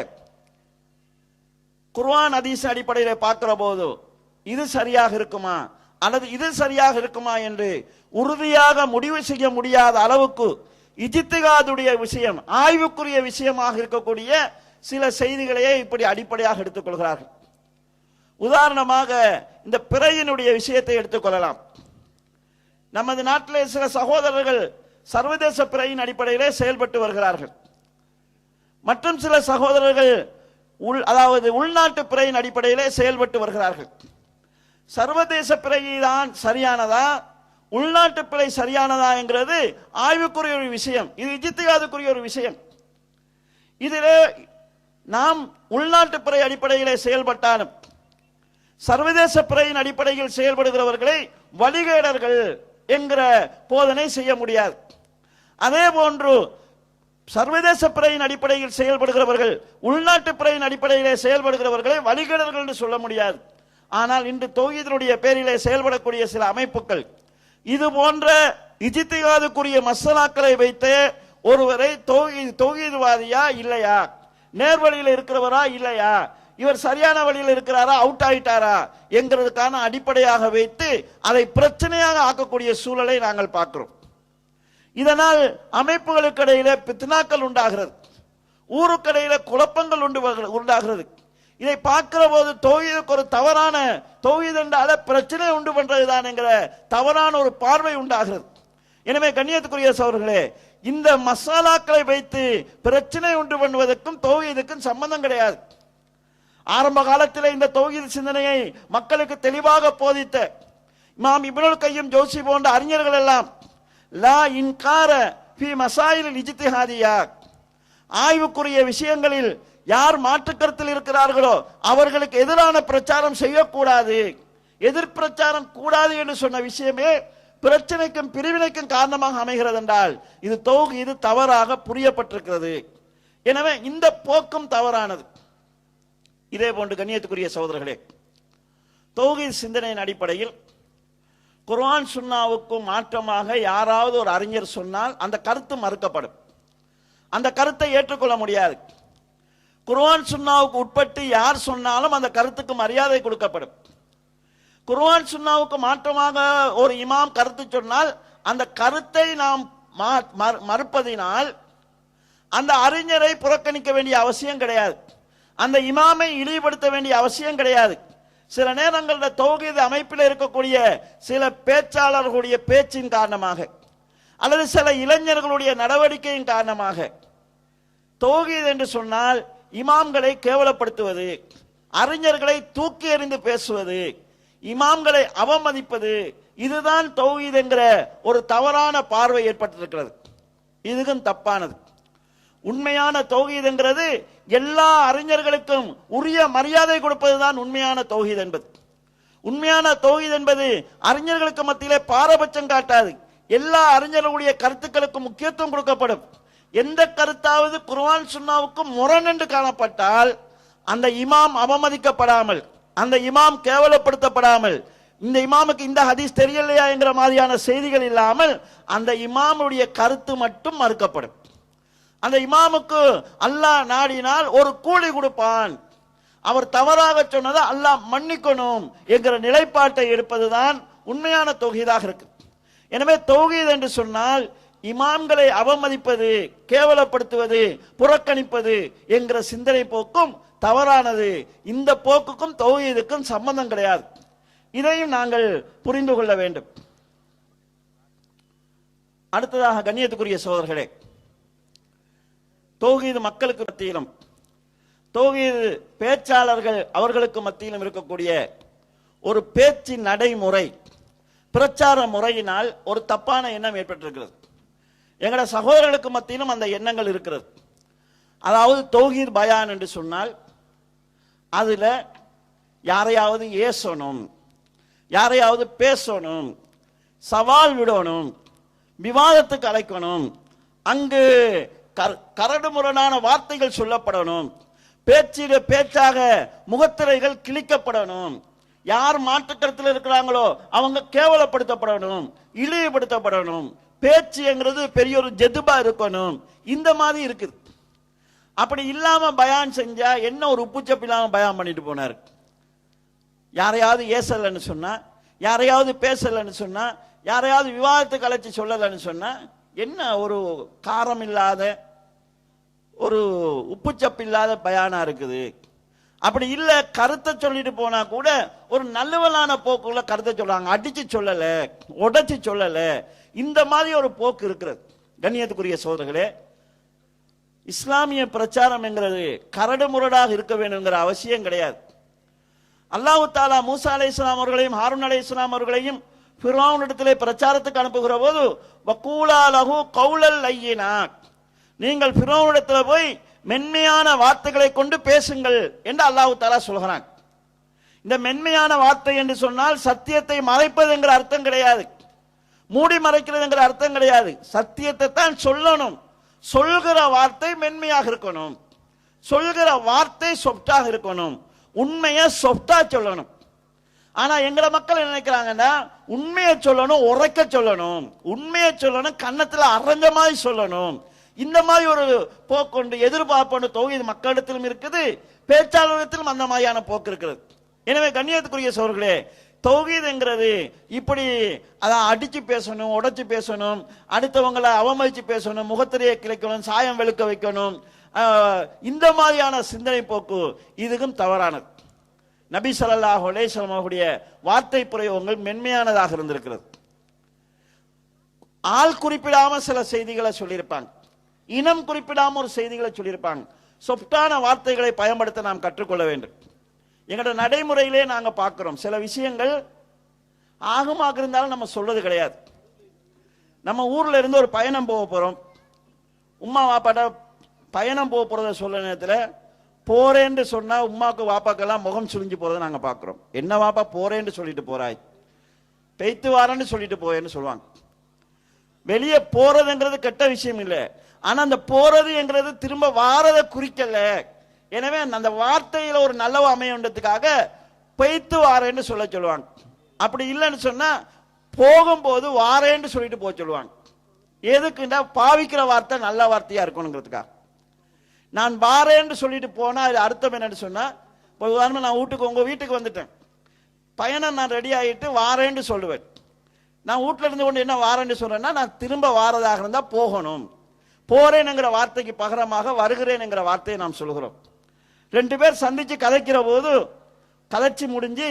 குர்ஆன் ஹதீஸ் அடிப்படையில் பார்க்கிற போது இது சரியாக இருக்குமா அல்லது இது சரியாக இருக்குமா என்று உறுதியாக முடிவு செய்ய முடியாத அளவுக்கு இஜ்திஹாதுடைய விஷயம், ஆய்வுக்குரிய விஷயமாக இருக்கக்கூடிய சில செய்திகளையே இப்படி அடிப்படையாக எடுத்துக்கொள்கிறார்கள். உதாரணமாக இந்த பிறையினுடைய விஷயத்தை எடுத்துக்கொள்ளலாம். நமது நாட்டிலே சில சகோதரர்கள் சர்வதேச பிறையின் அடிப்படையிலே செயல்பட்டு வருகிறார்கள். மற்றும் சில சகோதரர்கள் அதாவது உள்நாட்டு பிறையின் அடிப்படையிலே செயல்பட்டு வருகிறார்கள். சர்வதேச பிறை தான் சரியானதா, உள்நாட்டு பிறை சரியானதா என்கிறது ஆய்வுக்குரிய ஒரு விஷயம். இது இஜ்திஹாதுக்குரிய ஒரு விஷயம். இதிலே நாம் உள்நாட்டு பிறை அடிப்படையிலே செயல்பட்டாலும் சர்வதேச பிறையின் அடிப்படையில் செயல்படுகிறவர்களை வழிகேடர்கள் என்கிற போதனை செய்ய முடியாது. அதே போன்று சர்வதேச பிறையின் அடிப்படையில் செயல்படுகிறவர்கள் உள்நாட்டு பிறையின் அடிப்படையிலே செயல்படுகிறவர்களை வழிகேடர்கள் என்று சொல்ல முடியாது. ஆனால் இன்று தௌஹீதுடைய பேரிலே செயல்படக்கூடிய சில அமைப்புகள் இது போன்ற இஜ்திஹாதுக்குரிய மசாலாக்களை வைத்து ஒருவரை தௌஹீதுவாதியா இல்லையா, நேர்வழியில் இருக்கிறவரா இல்லையா, இவர் சரியான வழியில் இருக்கிறாரா அவுட் ஆயிட்டாரா என்கிறதுக்கான அடிப்படையாக வைத்து அதை பிரச்சனையாக ஆக்கக்கூடிய சூழலை நாங்கள் பார்க்கிறோம். இதனால் அமைப்புகளுக்கு இடையிலே பித்னாக்கள் உண்டாகிறது, ஊருக்கடையில குழப்பங்கள் உண்டாகிறது. இதை பார்க்கிற போது தௌஹீதுக்கு ஒரு தவறான தௌஹீத் என்றால பிரச்சனை உண்டு பண்றதுதான் என்கிற தவறான ஒரு பார்வை உண்டாகிறது. எனவே கண்ணியத்துக்குரிய சகோதரர்களே, இந்த மசாலாக்களை வைத்து பிரச்சனை உண்டு பண்ணுவதற்கும் தௌஹீதுக்கும் சம்பந்தம் கிடையாது. ஆரம்ப காலத்தில் இந்த தௌஹீத் சிந்தனையை மக்களுக்கு தெளிவாக போதித்த இமாம் இப்னுல் கையும் ஜௌசி போன்ற அறிஞர்கள் எல்லாம் லா இன்கார ஃபி மசாயில் இஜ்திஹாதியா, ஆய்வுக்குரிய விஷயங்களில் யார் மாற்று கருத்தில் இருக்கிறார்களோ அவர்களுக்கு எதிரான பிரச்சாரம் செய்யக்கூடாது, எதிர்பிரச்சாரம் கூடாது என்று சொன்ன விஷயமே பிரச்சனைக்கும் பிரிவினைக்கும் காரணமாக அமைகிறது என்றால் இது தௌஹீது தவறாக புரியப்பட்டிருக்கிறது. எனவே இந்த போக்கும் தவறானது. இதே போன்று கண்ணியத்துக்குரிய சகோதரர்களே, தௌஹீத் சிந்தனையின் அடிப்படையில் குர்ஆன் சுன்னாவுக்கும் மாற்றமாக யாராவது ஒரு அறிஞர் சொன்னால் அந்த கருத்து மறுக்கப்படும், அந்த கருத்தை ஏற்றுக்கொள்ள முடியாது. குர்ஆன் சுன்னாவுக்கு உட்பட்டு யார் சொன்னாலும் அந்த கருத்துக்கு மரியாதை கொடுக்கப்படும். குர்ஆன் சுன்னாவுக்கு மாற்றமாக ஒரு இமாம் கருத்து சொன்னால் அந்த கருத்தை நாம் மறுப்பதினால் அந்த அறிஞரை புறக்கணிக்க வேண்டிய அவசியம் கிடையாது, அந்த இமாமை இழிவுபடுத்த வேண்டிய அவசியம் கிடையாது. சில நேரங்களில் தௌஹீத் அமைப்பில் இருக்கக்கூடிய சில பேச்சாளர்களுடைய பேச்சின் காரணமாக அல்லது சில இளைஞர்களுடைய நடவடிக்கையின் காரணமாக தௌஹீத் என்று சொன்னால் இமாம்களை கேவலப்படுத்துவது, அறிஞர்களை தூக்கி எறிந்து பேசுவது, இமாம்களை அவமதிப்பது, இதுதான் தௌஹீத் என்கிற ஒரு தவறான பார்வை ஏற்பட்டிருக்கிறது. இதுவும் தப்பானது. உண்மையான தௌஹீத் என்கிறது எல்லா அறிஞர்களுக்கும் உரிய மரியாதை கொடுப்பதுதான் உண்மையான தௌஹீத் என்பது. உண்மையான தௌஹீத் என்பது அறிஞர்களுக்கு மத்தியிலே பாரபட்சம் காட்டாது, எல்லா அறிஞர்களுடைய கருத்துக்களுக்கு முக்கியத்துவம் கொடுக்கப்படும். எந்த கருத்தாவது குர்ஆன் சுன்னாவுக்கு முரண் என்று காணப்பட்டால் அந்த இமாம் அவமதிக்கப்படாமல், அந்த இமாம் கேவலப்படுத்தப்படாமல், இந்த இமாமுக்கு இந்த ஹதீஸ் தெரியலையா என்கிற மாதிரியான செய்திகள் இல்லாமல் அந்த இமாமுடைய கருத்து மட்டும் மறுக்கப்படும். அந்த இமாமுக்கு அல்லாஹ் நாடினால் ஒரு கூலி கொடுப்பான், அவர் தவறாக சொன்னதை அல்லாஹ் மன்னிக்கணும் என்கிற நிலைப்பாட்டை எடுப்பதுதான் உண்மையான தௌஹீதாக இருக்கு. எனவே தௌஹீத் என்று சொன்னால் இமாம்களை அவமதிப்பது, கேவலப்படுத்துவது, புறக்கணிப்பது என்கிற சிந்தனை போக்கும் தவறானது. இந்த போக்குக்கும் தௌஹீதுக்கும் சம்பந்தம் கிடையாது. இதையும் நாங்கள் புரிந்து கொள்ள வேண்டும். அடுத்ததாக கண்ணியத்துக்குரிய சகோதரர்களே, தௌஹீது மக்களுக்கு மத்தியிலும் தௌஹீது பேச்சாளர்கள் அவர்களுக்கு மத்தியிலும் இருக்கக்கூடிய ஒரு பேச்சு நடைமுறை, பிரச்சார முறையினால் ஒரு தப்பான எண்ணம் ஏற்பட்டிருக்கிறது. எங்களோட சகோதரர்களுக்கு மத்தியிலும் அந்த எண்ணங்கள் இருக்கிறது. அதாவது தௌஹீத் பயான் என்று சொன்னால் அதுல யாரையாவது ஏசணும், யாரையாவது பேசணும், சவால் விடணும், விவாதத்துக்கு அழைக்கணும், அங்கு கரடுமுரடான வார்த்தைகள் சொல்லப்படணும், பேச்சாக முகத்திரைகள் கிழிக்கப்படணும், யார் மாற்று கருத்தில் இருக்கிறாங்களோ அவங்க கேவலப்படுத்தப்படணும், இழிவுபடுத்தப்படணும், பேச்சுங்கிறது பெரிய ஒரு ஜெதுபா இருக்கணும். இந்த மாதிரி இருக்குது. அப்படி இல்லாம பயான் செஞ்சா என்ன ஒரு உப்புச்சப்பு இல்லாம பயான் பண்ணிட்டு போனார். யாரையாவது ஏசலன்னு சொன்னா, யாரையாவது பேசலன்னு சொன்னா, யாரையாவது விவாதத்துக்கு அழைச்சி சொல்லலன்னு சொன்னா என்ன ஒரு காரம் இல்லாத ஒரு உப்புச்சப்பு இல்லாத பயானா இருக்குது. அப்படி இல்ல கருத்தை சொல்லிட்டு போனா கூட ஒரு நல்லவனான போக்குள்ள கருத்தை சொல்றாங்க, அடிச்சு சொல்லல, உடைச்சு சொல்லல, இந்த மாதிரி ஒரு போக்கு இருக்கிறது. கண்ணியத்துக்குரிய சோதர்களே, இஸ்லாமிய பிரச்சாரம் என்கிறது கரடு முரடாக இருக்க வேண்டும்ங்கிற அவசியம் கிடையாது. அல்லாஹ் தஆலா மூசா அலைஹிஸ்ஸலாம் அவர்களையும் ஹாரூன் அலைஹிஸ்ஸலாம் அவர்களையும் ஃபிரௌனிடத்திலே பிரச்சாரத்துக்கு அனுப்புகிற போது வகூலா லஹு கௌலல் லையினா, நீங்கள் ஃபிரௌனிடத்தில் போய் மென்மையான வார்த்தைகளை கொண்டு பேசுங்கள் என்று அல்லாஹ் தஆலா சொல்கிறான். இந்த மென்மையான வார்த்தை என்று சொன்னால் சத்தியத்தை மறைப்பது என்கிற அர்த்தம் கிடையாது, மூடி மறைக்கிறது என்கிற அர்த்தம் கிடையாது. சத்தியத்தை தான் சொல்லணும், சொல்கிற வார்த்தை மென்மையாக இருக்கணும், சொல்கிற வார்த்தை சொஃப்டாக இருக்கணும், உண்மையை சொஃப்டா சொல்லணும். ஆனா எங்கட மக்கள் என்ன நினைக்கிறாங்கன்னா உண்மையை சொல்லணும், உரைக்க சொல்லணும், உண்மையை சொல்லணும், கன்னத்துல அரைஞ்ச மாதிரி சொல்லணும். இந்த மாதிரி ஒரு போக்கொண்டு எதிர்பார்ப்பு தௌஹீத் மக்களிடத்திலும் இருக்குது, பேச்சாளர்களிடத்திலும் அந்த மாதிரியான போக்கு இருக்கிறது. எனவே கண்ணியத்துக்குரிய சகோதரர்களே, தௌஹீத் என்கிறது இப்படி அதான் அடிச்சு பேசணும், உடைச்சு பேசணும், அடுத்தவங்களை அவமதிச்சு பேசணும், முகத்திரையை கிளைக்கணும், சாயம் வெளுக்க வைக்கணும், இந்த மாதிரியான சிந்தனை போக்கு இதுக்கும் தவறானது. நபி ஸல்லல்லாஹு அலைஹி வஸல்லம் அவருடைய வார்த்தை பிரயோகங்கள் மென்மையானதாக இருந்திருக்கிறது. ஆள் குறிப்பிடாம சில செய்திகளை சொல்லியிருப்பாங்க, இனம் குறிப்பிடாம ஒரு செய்திகளை சொல்லியிருப்பாங்க. சொப்டான வார்த்தைகளை பயன்படுத்த நாம் கற்றுக்கொள்ள வேண்டும். எங்களோட நடைமுறையிலே நாங்கள் பார்க்கிறோம், சில விஷயங்கள் ஆகமாக இருந்தாலும் நம்ம சொல்றது கிடையாது. நம்ம ஊர்ல இருந்து ஒரு பயணம் போக போறோம், உம்மா வாப்பாட்ட பயணம் போக போறத சொல்ல நேரத்தில் போறேன்னு சொன்னா உமாக்கு வாப்பாக்கெல்லாம் முகம் சுழிஞ்சு போறதை நாங்க பார்க்கிறோம். என்ன வாப்பா போறேன்னு சொல்லிட்டு போறாய், பெய்த்து வாரன்னு சொல்லிட்டு போயேன்னு சொல்லுவாங்க. வெளியே போறதுங்கிறது கெட்ட விஷயம் இல்லை, ஆனா அந்த போறது என்கிறது திரும்ப வாரதை குறிக்கல. எனவே அந்த வார்த்தையில ஒரு நல்ல அமையன்றதுக்காக பெய்த்து வாரேன்னு சொல்லுவாங்க. அப்படி இல்லைன்னு சொன்னா போகும்போது வாரேன்னு சொல்லிட்டு போக சொல்லுவாங்க. எதுக்குண்டா பாவிக்கிற வார்த்தை நல்ல வார்த்தையா இருக்கணுங்கிறதுக்காக. நான் வாரேன்னு சொல்லிட்டு போனா அது அர்த்தம் என்னன்னு சொன்னா, உதாரணமா நான் உங்க வீட்டுக்கு வந்துட்டேன், பயணம் நான் ரெடி ஆகிட்டு வாரேன்னு சொல்லுவேன். நான் வீட்டில் இருந்து கொண்டு என்ன வாரேன்னு சொல்றேன்னா, நான் திரும்ப வாரதாக இருந்தா போகணும். போறேனுங்கிற வார்த்தைக்கு பகரமாக வருகிறேனுங்கிற வார்த்தையை நாம் சொல்கிறோம். ரெண்டு பேர் சந்திச்சு கதைக்கிற போது கதைச்சு முடிஞ்சு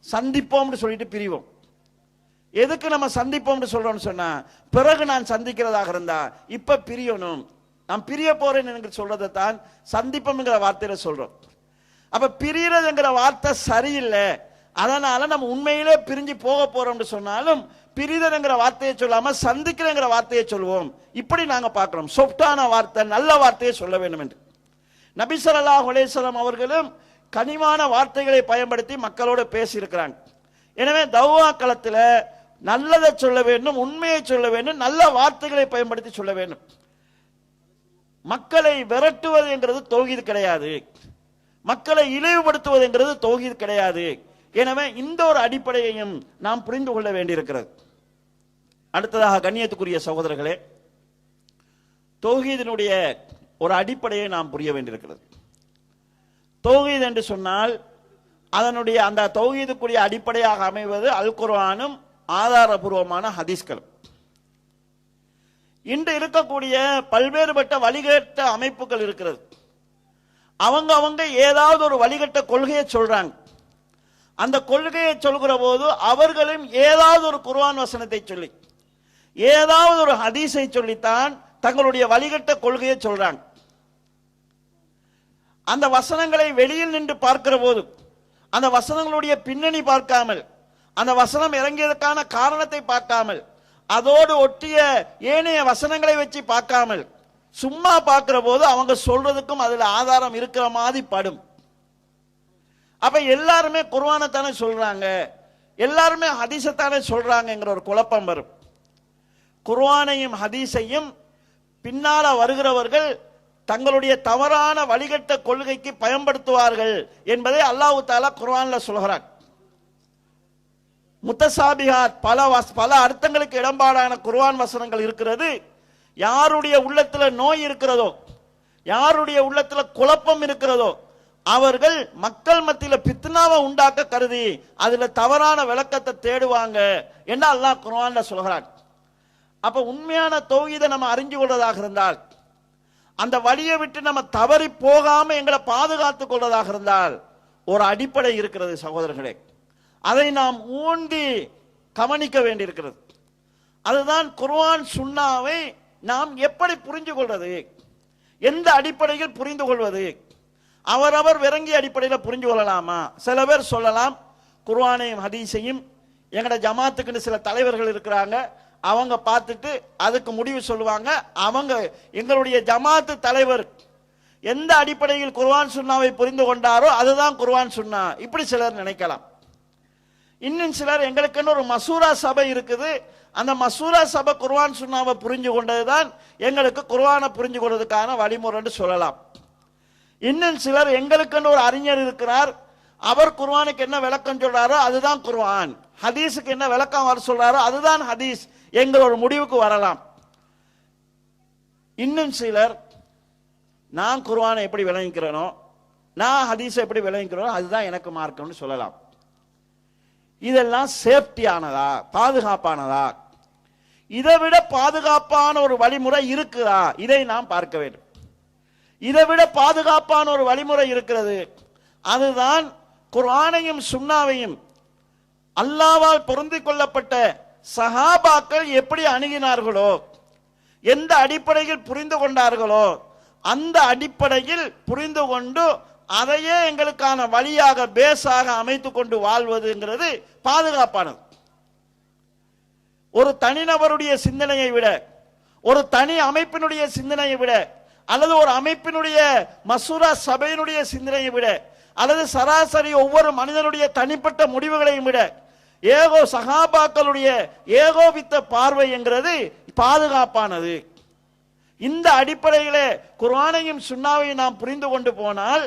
சந்திப்போம்னு சொல்லிட்டு பிரிவோம். எதுக்கு நம்ம சந்திப்போம்னு சொல்றோம்னு சொன்னா, பிறகு நான் சந்திக்கிறதாக இருந்தா இப்ப பிரியணும், நான் பிரிய போறேன் என்று சொல்றதை தான் சந்திப்போம்ங்கிற வார்த்தையில சொல்றோம். அப்ப பிரியறதுங்கிற வார்த்தை சரியில்லை, அதனால நம்ம உண்மையிலே பிரிஞ்சு போக போறோம்னு சொன்னாலும் பிரிதல்ங்கிற வார்த்தையை சொல்லாம சந்திக்கிறங்கிற வார்த்தையை சொல்லுவோம். இப்படி நாங்க பார்க்கிறோம். சொப்டான வார்த்தை நல்ல வார்த்தையை சொல்ல வேண்டும் என்று நபி ஸல்லல்லாஹு அலைஹி வஸல்லம் அவர்களும் கனிவான வார்த்தைகளை பயன்படுத்தி மக்களோடு பேசி இருக்கிறாங்க. எனவே தௌவா களத்தில் நல்லதை சொல்ல வேண்டும், உண்மையை சொல்ல வேண்டும், நல்ல வார்த்தைகளை பயன்படுத்தி சொல்ல வேண்டும். மக்களை விரட்டுவது என்கிறது தௌஹீத் கிடையாது, மக்களை இழிவுபடுத்துவது என்கிறது தௌஹீத் கிடையாது. எனவே இந்த ஒரு அடிப்படையையும் நாம் புரிந்து கொள்ள வேண்டியிருக்கிறது. அடுத்ததாக கண்ணியத்துக்குரிய சகோதரர்களே, தௌஹீதினுடைய ஒரு அடிப்படையை நாம் புரிய வேண்டியிருக்கிறது. தௌஹீத் என்று சொன்னால் அதனுடைய அந்த தௌஹீதுக்குரிய அடிப்படையாக அமைவது அல் குர்ஆனும் ஆதாரபூர்வமான ஹதீஸ்களும். இன்று இருக்கக்கூடிய பல்வேறுபட்ட வழிகட்ட அமைப்புகள் இருக்கிறது. அவங்க ஏதாவது ஒரு வழிகட்ட கொள்கையை சொல்றாங்க. அந்த கொள்கையை சொல்கிற போது அவர்களும் ஏதாவது ஒரு குர்ஆன் வசனத்தை சொல்லி ஏதாவது ஒரு ஹதீஸை சொல்லித்தான் தங்களுடைய வழிகட்ட கொள்கையை சொல்றாங்க. அந்த வசனங்களை வெளியில் நின்று பார்க்கிற போது அந்த வசனங்களுடைய பின்னணி பார்க்காமல், அந்த வசனம் இறங்கியதற்கான காரணத்தை பார்க்காமல், அதோடு ஒட்டிய ஏனைய வசனங்களை வச்சு பார்க்காமல் சும்மா பார்க்கிற போது அவங்க சொல்றதுக்கும் அதுல ஆதாரம் இருக்கிற மாதிரி படும். அப்ப எல்லாருமே குர்ஆனைத்தானே சொல்றாங்க, எல்லாருமே ஹதீஸைத்தானே சொல்றாங்கங்கிற ஒரு குழப்பம் வரும். குர்ஆனையும் ஹதீஸையும் பின்னால வருகிறவர்கள் தங்களுடைய தவறான வழிகட்ட கொள்கைக்கு பயன்படுத்துவார்கள் என்பதை அல்லாஹ் தஆலா குர்ஆன்ல சொல்கிறார். முத்தசாபிஹாத் பல அர்த்தங்களுக்கு இடம்பாடான குர்ஆன் வசனங்கள் இருக்கிறது. யாருடைய உள்ளத்துல நோய் இருக்கிறதோ, யாருடைய உள்ளத்துல குழப்பம் இருக்கிறதோ, அவர்கள் மக்கள் மத்தியில பித்னாவை உண்டாக்க கருதி அதுல தவறான விளக்கத்தை தேடுவாங்க என்று அல்லாஹ் குர்ஆன்ல சொல்கிறார். அப்ப உண்மையான தௌஹீதை நம்ம அறிஞ்சு கொள்வதாக இருந்தால், அந்த வழியை விட்டு நம்ம தவறி போகாம எங்களை பாதுகாத்துக் கொள்வதாக இருந்தால் ஒரு அடிப்படை இருக்கிறது சகோதரர்களே, அதை நாம் ஊண்டி கவனிக்க வேண்டியிருக்கிறது. அதுதான் குர்ஆன் சுன்னாவை நாம் எப்படி புரிந்து கொள்வது, எந்த அடிப்படையில் புரிந்து கொள்வது. அவரவர் விளங்கிய அடிப்படையில் புரிஞ்சு கொள்ளலாமா? சில பேர் சொல்லலாம், குர்ஆனையும் ஹதீஸையும் எங்கட ஜமாத்துக்குன்னு சில தலைவர்கள் இருக்கிறாங்க, அவங்க பார்த்துட்டு அதுக்கு முடிவு சொல்லுவாங்க. அவங்க எங்களுடைய ஜமாத்து தலைவர் எந்த அடிப்படையில் குர்ஆன் சுன்னாவை புரிந்து கொண்டாரோ அதுதான் குர்ஆன் சுன்னா, இப்படி சிலர் நினைக்கலாம். இன்னும் சிலர் எங்களுக்குன்னு ஒரு மசூரா சபை இருக்குது, அந்த மசூரா சபை குர்ஆன் சுன்னாவை புரிஞ்சு கொண்டதுதான் எங்களுக்கு குர்ஆனை புரிஞ்சு கொள்வதற்கான வழிமுறைன்னு சொல்லலாம். இன்னும் சிலர் எங்களுக்குன்னு ஒரு அறிஞர் இருக்கிறார், அவர் குர்ஆனுக்கு என்ன விளக்கம் சொல்றாரோ அதுதான் குர்ஆன், ஹதீஸுக்கு என்ன விளக்கம் வர சொல்றாரோ அதுதான் ஹதீஸ் என்கிற ஒரு முடிவுக்கு வரலாம். இன்னும் சிலர் நான் குர்ஆனை எப்படி விளங்கிக்கிறேனோ, நான் ஹதீஸை எப்படி விளங்கிக்கிறேனோ அதுதான் எனக்கு மார்க்கம்னு சொல்லலாம். இதெல்லாம் சேஃப்டியானதா, பாதுகாப்பானதா? இதை விட பாதுகாப்பான ஒரு வழிமுறை இருக்குதா? இதை நாம் பார்க்க வேண்டும். இதை விட பாதுகாப்பான ஒரு வழிமுறை இருக்கிறது, அதுதான் குர்ஆனையும் சுன்னாவையும் அல்லாஹ்வால் பொருந்திக் கொள்ளப்பட்ட சஹாபாக்கள் எப்படி அணுகினார்களோ, எந்த அடிப்படையில் புரிந்து கொண்டார்களோ அந்த அடிப்படையில் புரிந்து கொண்டு அதையே எங்களுக்கான வழியாக பேஸாக அமைத்துக் கொண்டு வாழ்வதுங்கிறது பாதுகாப்பானது. ஒரு தனிநபருடைய சிந்தனையை விட, ஒரு தனி அமைப்பினுடைய சிந்தனையை விட, அல்லது ஒரு அமைப்பினுடைய மசூரா சபையினுடைய சிந்தனையை விட, அல்லது சராசரி ஒவ்வொரு மனிதனுடைய தனிப்பட்ட முடிவுகளையும் விட சஹாபாக்களுடைய ஏகோபித்த பார்வை என்கிறது பாதுகாப்பானது. இந்த அடிப்படையிலே குர்ஆனையும் சுன்னாவையும் நாம் புரிந்து கொண்டு போனால்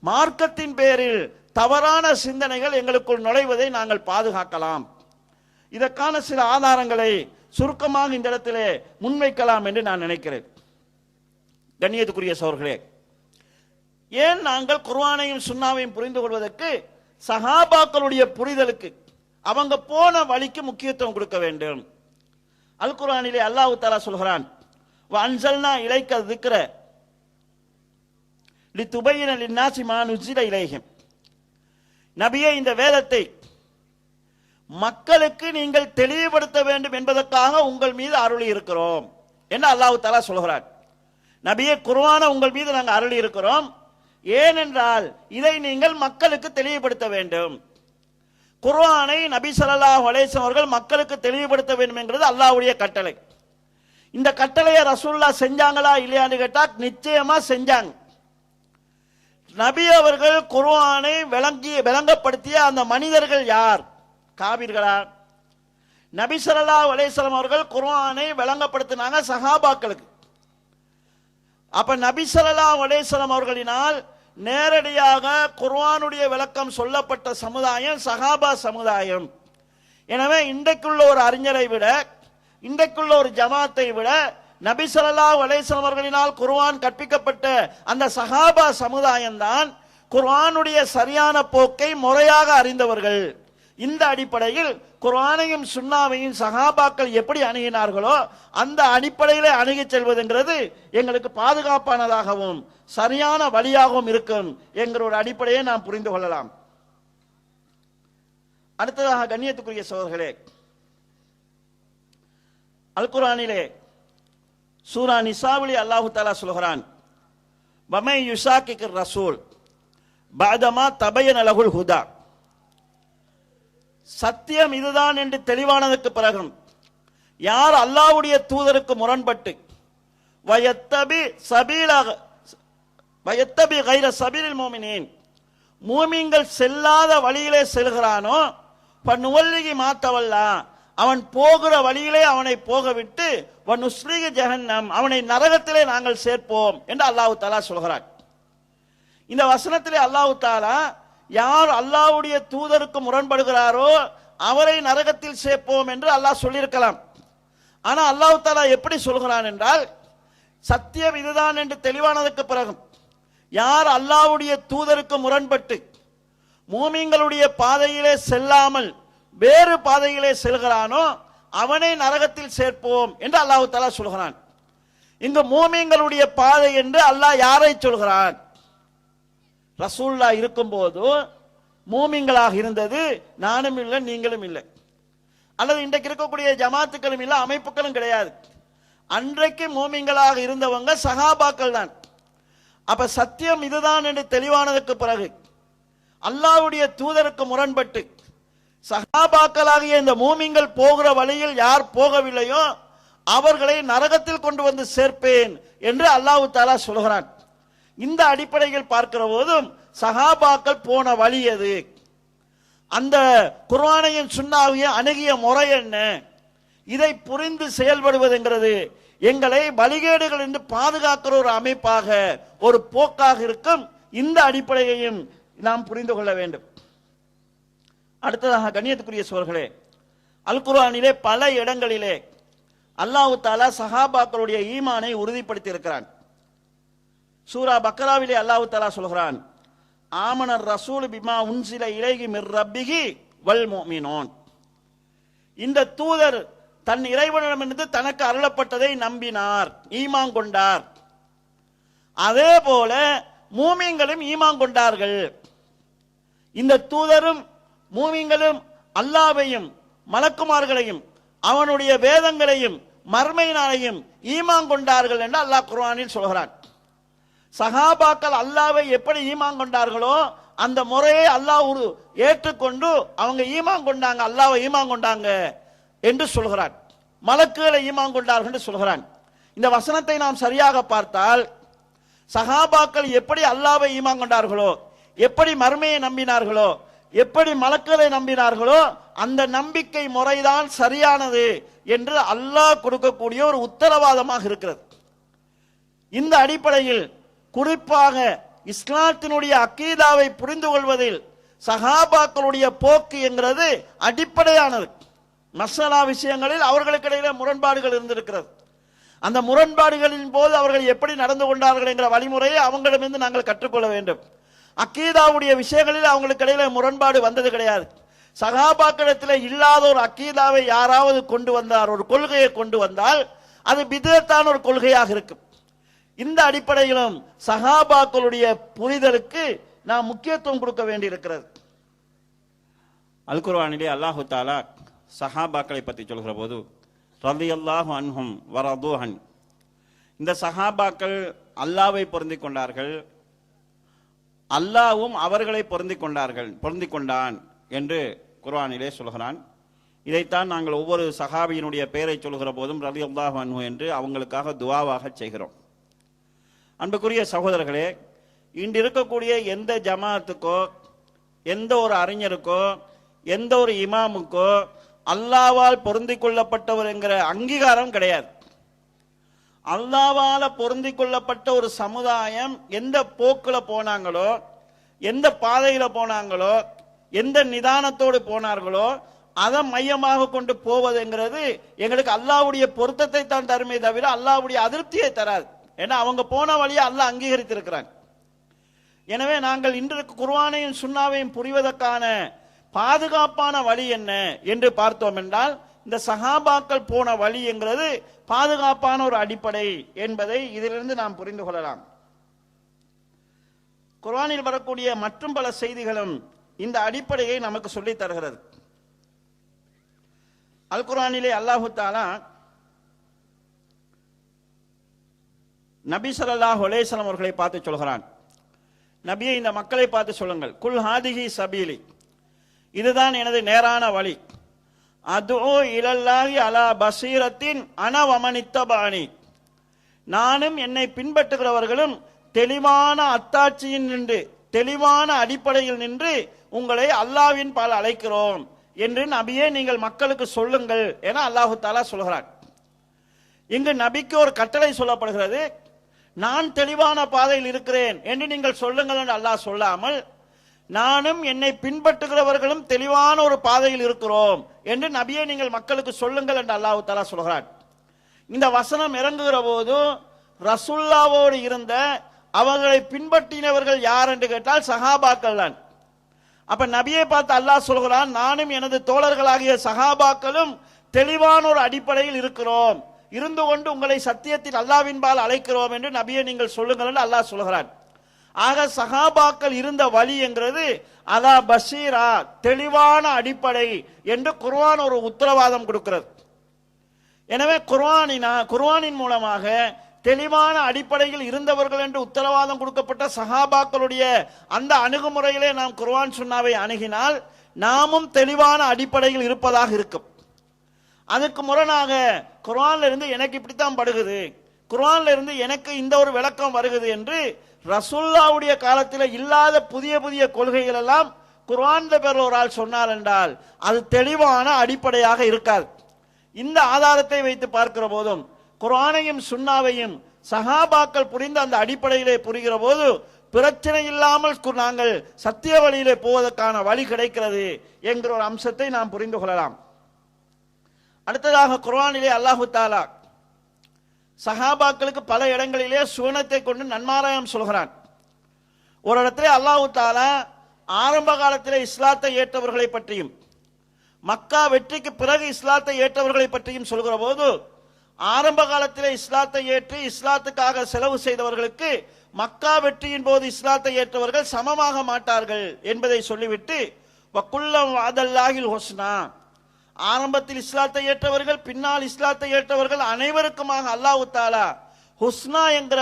மார்க்கத்தின் பேரில் தவறான சிந்தனைகள் எங்களுக்குள் நுழைவதை நாங்கள் பாதுகாக்கலாம். இதற்கான சில ஆதாரங்களை சுருக்கமாக இந்த இடத்திலே முன்வைக்கலாம் என்று நான் நினைக்கிறேன். கண்ணியத்துக்குரிய சகோதரர்களே, ஏன் நாங்கள் குர்ஆனையும் சுன்னாவையும் புரிந்து கொள்வதற்கு சஹாபாக்களுடைய புரிதலுக்கு, அவங்க போன வழிக்கு முக்கியத்துவம் கொடுக்க வேண்டும்? அல் குர்ஆனிலே அல்லாஹ் தஆலா சொல்கிறான், வஅன்ஸல்னா இலைக்க ذிக்ர லிதுபையின லின்னாஸி மா நுஸில இலைஹிம். நபியே, இந்த வேதத்தை மக்களுக்கு நீங்கள் தெளிவுபடுத்த வேண்டும் என்பதற்காக உங்கள் மீது அருளி இருக்கிறோம் என்று அல்லாஹ் தஆலா சொல்கிறார். நபியே, குர்ஆனை உங்கள் மீது நாங்கள் அருளி இருக்கிறோம், ஏனென்றால் இதை நீங்கள் மக்களுக்கு தெளிவுபடுத்த வேண்டும். குர்ஆனை நபி ஸல்லல்லாஹு அலைஹி வஸல்லம் அவர்கள் மக்களுக்கு தெளிவுபடுத்த வேண்டும் என்கிறது அல்லாஹ்வுடைய கட்டளை. இந்த கட்டளையை ரசூலுல்லாஹ் செஞ்சாங்களா இல்லையான்னு கேட்டா நிச்சயமா செஞ்சாங்க. நபி அவர்கள் குர்ஆனை விளங்கப்படுத்திய அந்த மனிதர்கள் யார்? காபிர்களா? நபி ஸல்லல்லாஹு அலைஹி வஸல்லம் அவர்கள் குர்ஆனை விளங்கப்படுத்தினாங்க சஹாபாக்களுக்கு. அப்ப நபி ஸல்லல்லாஹு அலைஹி வஸல்லம் அவர்களினால் நேரடியாக குர்ஆனுடைய விளக்கம் சொல்லப்பட்ட சமுதாயம் சஹாபா சமுதாயம். எனவே இன்றைக்குள்ள ஒரு அறிஞரை விட, இன்றைக்குள்ள ஒரு ஜமாத்தை விட நபி ஸல்லல்லாஹு அலைஹி வஸல்லம் அவர்களினால் குர்ஆன் கற்பிக்கப்பட்ட அந்த சஹாபா சமுதாயம் தான் குர்ஆனுடைய சரியான போக்கை முறையாக அறிந்தவர்கள். இந்த அடிப்படையில் குர்ஆனையும் சுன்னாவையும் சஹாபாக்கள் எப்படி அணுகினார்களோ அந்த அடிப்படையிலே அணுகி செல்வதுங்கிறது எங்களுக்கு பாதுகாப்பானதாகவும் சரியான வழியாகவும் இருக்கும் என்கிற ஒரு அடிப்படையை நாம் புரிந்து கொள்ளலாம். அடுத்ததாக கண்ணியத்துக்குரிய சகோதரர்களே, அல் குர்ஆனிலே சூரா நிசாவிலே அல்லாஹ் தஆலா சொல்கிறான், வமை யுஷாக்கிர் ரசூல் பஅதமா தபயன லஹுல் ஹுதா. சத்தியம் இதுதான் என்று தெளிவானதற்கு பிறகும் யார் அல்லாஹ்வுடைய தூதருக்கு முரண்பட்டு வயத்தபி கைர சபீலில் முஃமினீன், மூமின்கள் செல்லாத வழியிலே செல்கிறானோ பன்னுவல்லிகி மாத்தவல்லா, அவன் போகிற வழியிலே அவனை போக விட்டு வனுஸ்லிகி ஜஹன்னம், அவனை நரகத்திலே நாங்கள் சேர்ப்போம் என்று அல்லாஹ் தஆலா சொல்கிறார். இந்த வசனத்திலே அல்லாஹ் தஆலா யார் அல்லாஹ்வுடைய தூதருக்கு முரண்படுகிறாரோ அவரை நரகத்தில் சேர்ப்போம் என்று அல்லாஹ் சொல்லியிருக்கலாம். ஆனா அல்லாஹ் தஆலா எப்படி சொல்கிறான் என்றால், சத்தியம் இதுதான் என்று தெளிவானதற்கு பிறகு யார் அல்லாஹ்வுடைய தூதருக்கு முரண்பட்டு மூமின்களுடைய பாதையிலே செல்லாமல் வேறு பாதையிலே செல்கிறானோ அவனை நரகத்தில் சேர்ப்போம் என்று அல்லாஹ் தஆலா சொல்கிறான். இங்கு மூமின்களுடைய பாதை என்று அல்லாஹ் யாரை சொல்கிறான்? ரசூலுல்லாஹ் இருக்கும்போது மூமின்களாக இருந்தது நானும் இல்லை, நீங்களும் இல்லை, அல்லது இன்றைக்கு இருக்கக்கூடிய ஜமாத்துக்களும் இல்லை, அமைப்புகளும் கிடையாது. அன்றைக்கு மூமின்களாக இருந்தவங்க சஹாபாக்கள் தான். அப்ப சத்தியம் இதுதான் என்று தெளிவானதற்கு பிறகு அல்லாஹ்வுடைய தூதருக்கு முரண்பட்டு சஹாபாக்களாகிய இந்த மூமின்கள் போகிற வழியில் யார் போகவில்லையோ அவர்களை நரகத்தில் கொண்டு வந்து சேர்ப்பேன் என்று அல்லாஹ் தஆலா சொல்கிறான். இந்த அடிப்படையில் பார்க்கிற போதும் சஹாபாக்கள் போன வழி எது, அந்த குர்ஆனையும் சுன்னாவையும் அணுகிய முறை என்ன, இதை புரிந்து செயல்படுவதுங்கிறது எங்களை வழிகேடுகள் என்று பாதுகாக்கிற ஒரு அமைப்பாக ஒரு போக்காக இருக்கும். இந்த அடிப்படையையும் நாம் புரிந்து கொள்ள வேண்டும். அடுத்ததாக கண்ணியத்துக்குரிய சகோதரர்களே, அல் குர்ஆனிலே பல இடங்களிலே அல்லாஹ் தஆலா சஹாபாக்களுடைய ஈமானை உறுதிப்படுத்தி இருக்கிறான். சூரா பக்ராவிலே அல்லாஹ் தஆலா சொல்கிறான், ஆமனர் ரசூல் பிமா உன்சில இலைஹி மிர் ரப்பிஹி வல் முஃமினூன். இந்த தூதர் தன் இறைவனிடமிருந்து தனக்கு அருளப்பட்டதை நம்பினார், ஈமான் கொண்டார். அதே போல மூமின்களும் ஈமான் கொண்டார்கள். இந்த தூதரும் மூமின்களும் அல்லாஹ்வையும் மலக்குமார்களையும் அவனுடைய வேதங்களையும் மர்மை நாளையும் ஈமான் கொண்டார்கள் என்று அல்லாஹ் குர்ஆனில் சொல்கிறான். சஹாபாக்கள் அல்லாஹ்வை எப்படி ஈமான் கொண்டார்களோ அந்த முறையை அல்லாஹ் ஏற்றுக்கொண்டு அவங்க ஈமான் கொண்டாங்க, அல்லாஹ்வை ஈமான் கொண்டாங்க என்று சொல்கிறான். மலக்குகளை ஈமான் கொண்டார்கள் என்று சொல்கிறான். இந்த வசனத்தை நாம் சரியாக பார்த்தால் சஹாபாக்கள் எப்படி அல்லாஹ்வை ஈமான் கொண்டார்களோ, எப்படி மர்மையை நம்பினார்களோ, எப்படி மலக்குகளை நம்பினார்களோ அந்த நம்பிக்கை முறைதான் சரியானது என்று அல்லாஹ் கொடுக்கக்கூடிய ஒரு உத்தரவாதமாக இருக்கிறது. இந்த அடிப்படையில் குறிப்பாக இஸ்லாத்தினுடைய அக்கீதாவை புரிந்து கொள்வதில் சஹாபாக்களுடைய போக்கு என்கிறது அடிப்படையானது. மசாலா விஷயங்களில் அவர்களுக்கு இடையிலே முரண்பாடுகள் இருந்திருக்கிறது. அந்த முரண்பாடுகளின் போது அவர்கள் எப்படி நடந்து கொண்டார்கள் என்கிற வழிமுறையை அவங்களிடமிருந்து நாங்கள் கற்றுக்கொள்ள வேண்டும். அக்கீதாவுடைய விஷயங்களில் அவங்களுக்கு இடையில முரண்பாடு வந்தது கிடையாது. சஹாபாக்களிடத்தில் இல்லாத ஒரு அக்கீதாவை யாராவது கொண்டு வந்தார், ஒரு கொள்கையை கொண்டு வந்தால் அது பிதத்தான ஒரு கொள்கையாக இருக்கும். இந்த அடிப்படையிலும் சஹாபாக்களுடைய புரிதலுக்கு நாம் முக்கியத்துவம் கொடுக்க வேண்டியிருக்கிறது. அல் குர்ஆனிலே அல்லாஹு தஆலா சஹாபாக்களை பற்றி சொல்கிற போது ரலியல்லாஹு அன்ஹும் வரது அன், இந்த சஹாபாக்கள் அல்லாஹ்வை பொருந்திக் கொண்டார்கள், அல்லாஹ்வும் அவர்களை பொருந்திக் கொண்டான் என்று குர்ஆனிலே சொல்கிறான். இதைத்தான் நாங்கள் ஒவ்வொரு சஹாபியினுடைய பெயரை சொல்கிற போதும் ரலியல்லாஹு அன்ஹு என்று அவங்களுக்காக துஆவாக செய்கிறோம். அன்புக்குரிய சகோதரர்களே, இன்று இருக்கக்கூடிய எந்த ஜமாத்துக்கோ, எந்த ஒரு அறிஞருக்கோ, எந்த ஒரு இமாமுக்கோ அல்லாஹ்வால் பொருந்திக் கொள்ளப்பட்டவர் என்கிற அங்கீகாரம் கிடையாது. அல்லாஹ்வால பொருந்திக் கொள்ளப்பட்ட ஒரு சமுதாயம் எந்த போக்குல போனாங்களோ, எந்த பாதையில போனாங்களோ, எந்த நிதானத்தோடு போனார்களோ அதை மையமாக கொண்டு போவதுங்கிறது எங்களுக்கு அல்லாஹ்வுடைய பொருத்தத்தை தான் தருமே தவிர அல்லாஹ்வுடைய அதிருப்தியை தராது. ஏன்னா அவங்க போன வழியை அல்லாஹ் அங்கீகரித்திருக்கிறாங்க. எனவே நாங்கள் இன்று குர்ஆனையும் சுன்னாவையும் புரிவதற்கான பாதுகாப்பான வழி என்ன என்று பார்த்தோம் என்றால் இந்த சஹாபாக்கள் போன வழி என்கிறது பாதுகாப்பான ஒரு அடிப்படை என்பதை இதிலிருந்து நாம் புரிந்து கொள்ளலாம். குர்ஆனில் வரக்கூடிய மற்றும் பல செய்திகளும் இந்த அடிப்படையை நமக்கு சொல்லித் தருகிறது. அல் குர்ஆனிலே அல்லாஹு தஆலா நபி ஸல்லல்லாஹு அலைஹி வஸல்லம் அவர்களை பார்த்து சொல்கிறான், நபியை இந்த மக்களை பார்த்து சொல்லுங்கள், குல் ஹாதிஹி சபீலி, இதுதான் எனது நேரான வழி, அதுஉ இலல்லாஹி அலா பஸீரத்தின் அன வமனித்தபானி, நானும் என்னை பின்பற்றுகிறவர்களும் தெளிவான அத்தாட்சியில் நின்று, தெளிவான அடிப்படையில் நின்று உங்களை அல்லாஹ்வின் பால் அழைக்கிறோம் என்று நபியே நீங்கள் மக்களுக்கு சொல்லுங்கள் என அல்லாஹு தஆலா சொல்கிறான். இங்கு நபிக்கு ஒரு கட்டளை சொல்லப்படுகிறது. நான் தெளிவான பாதையில் இருக்கிறேன் என்று நீங்கள் சொல்லுங்கள் என்று அல்லாஹ் சொல்லாமல், நானும் என்னை பின்பற்றுகிறவர்களும் தெளிவான ஒரு பாதையில் இருக்கிறோம் என்று நபியே நீங்கள் மக்களுக்கு சொல்லுங்கள் என்று அல்லாஹ் தஆலா சொல்கிறான். இந்த வசனம் இறங்குகிற போது ரசூலுல்லாவோடு இருந்த அவர்களை பின்பற்றினவர்கள் யார் என்று கேட்டால் சஹாபாக்கள் தான். அப்ப நபியை பார்த்து அல்லாஹ் சொல்கிறான், நானும் எனது தோழர்களாகிய சஹாபாக்களும் தெளிவான ஒரு அடிப்படையில் இருக்கிறோம், இருந்து கொண்டு உங்களை சத்தியத்தில் அல்லாஹ்வின் பால் அழைக்கிறோம் என்று நபியை நீங்கள் சொல்லுங்கள் என்று அல்லாஹ் சொல்கிறான். ஆக சஹாபாக்கள் இருந்த வழி என்கிறது அலா பஷீரா, தெளிவான அடிப்படை என்று குர்ஆன் ஒரு உத்தரவாதம் கொடுக்கிறது. எனவே குர்ஆனின் மூலமாக தெளிவான அடிப்படையில் இருந்தவர்கள் என்று உத்தரவாதம் கொடுக்கப்பட்ட சஹாபாக்களுடைய அந்த அணுகுமுறையிலே நாம் குர்ஆன் சுன்னாவை அணுகினால் நாமும் தெளிவான அடிப்படையில் இருப்பதாக இருக்கும். அதுக்கு முரணாக குர்ஆன்ல இருந்து எனக்கு இப்படித்தான் படுகிறது, குர்ஆன்ல இருந்து எனக்கு இந்த ஒரு விளக்கம் வருகிறது என்று ரசூலுல்லாவுடைய காலத்தில் இல்லாத புதிய புதிய கொள்கைகள் எல்லாம் குர்ஆன்ல பேர் ஒரு ஆள் சொன்னார் என்றால் அது தெளிவான அடிப்படையாக இருக்காது. இந்த ஆதாரத்தை வைத்து பார்க்கிற போதும் குர்ஆனையும் சுன்னாவையும் சஹாபாக்கள் புரிந்த அந்த அடிப்படையிலே புரிகிற போது பிரச்சனை இல்லாமல் நாங்கள் சத்திய வழியிலே போவதற்கான வழி கிடைக்கிறது என்கிற ஒரு அம்சத்தை நாம் புரிந்து கொள்ளலாம். அடுத்ததாக குர்ஆனிலே அல்லாஹு தஆலா சஹாபாக்களுக்கு பல இடங்களிலே சுவனத்தை கொண்டு நன்மாராயம் சொல்கிறான். ஒரு இடத்திலே அல்லாஹு தஆலா ஆரம்ப காலத்திலே இஸ்லாத்தை ஏற்றவர்களை பற்றியும் மக்கா வெற்றிக்கு பிறகு இஸ்லாத்தை ஏற்றவர்களை பற்றியும் சொல்கிற போது ஆரம்ப காலத்திலே இஸ்லாத்தை ஏற்றி இஸ்லாத்துக்காக செலவு செய்தவர்களுக்கு மக்கா வெற்றியின் போது இஸ்லாத்தை ஏற்றவர்கள் சமமாக மாட்டார்கள் என்பதை சொல்லிவிட்டு வக்குல்லம் வஅதல்லாஹில் ஹுஸ்னா, ஆரம்பத்தில் இஸ்லாத்தை ஏற்றவர்கள், பின்னால் இஸ்லாத்தை ஏற்றவர்கள் அனைவருக்குமாக அல்லாஹ் தஆலா ஹுஸ்னா என்கிற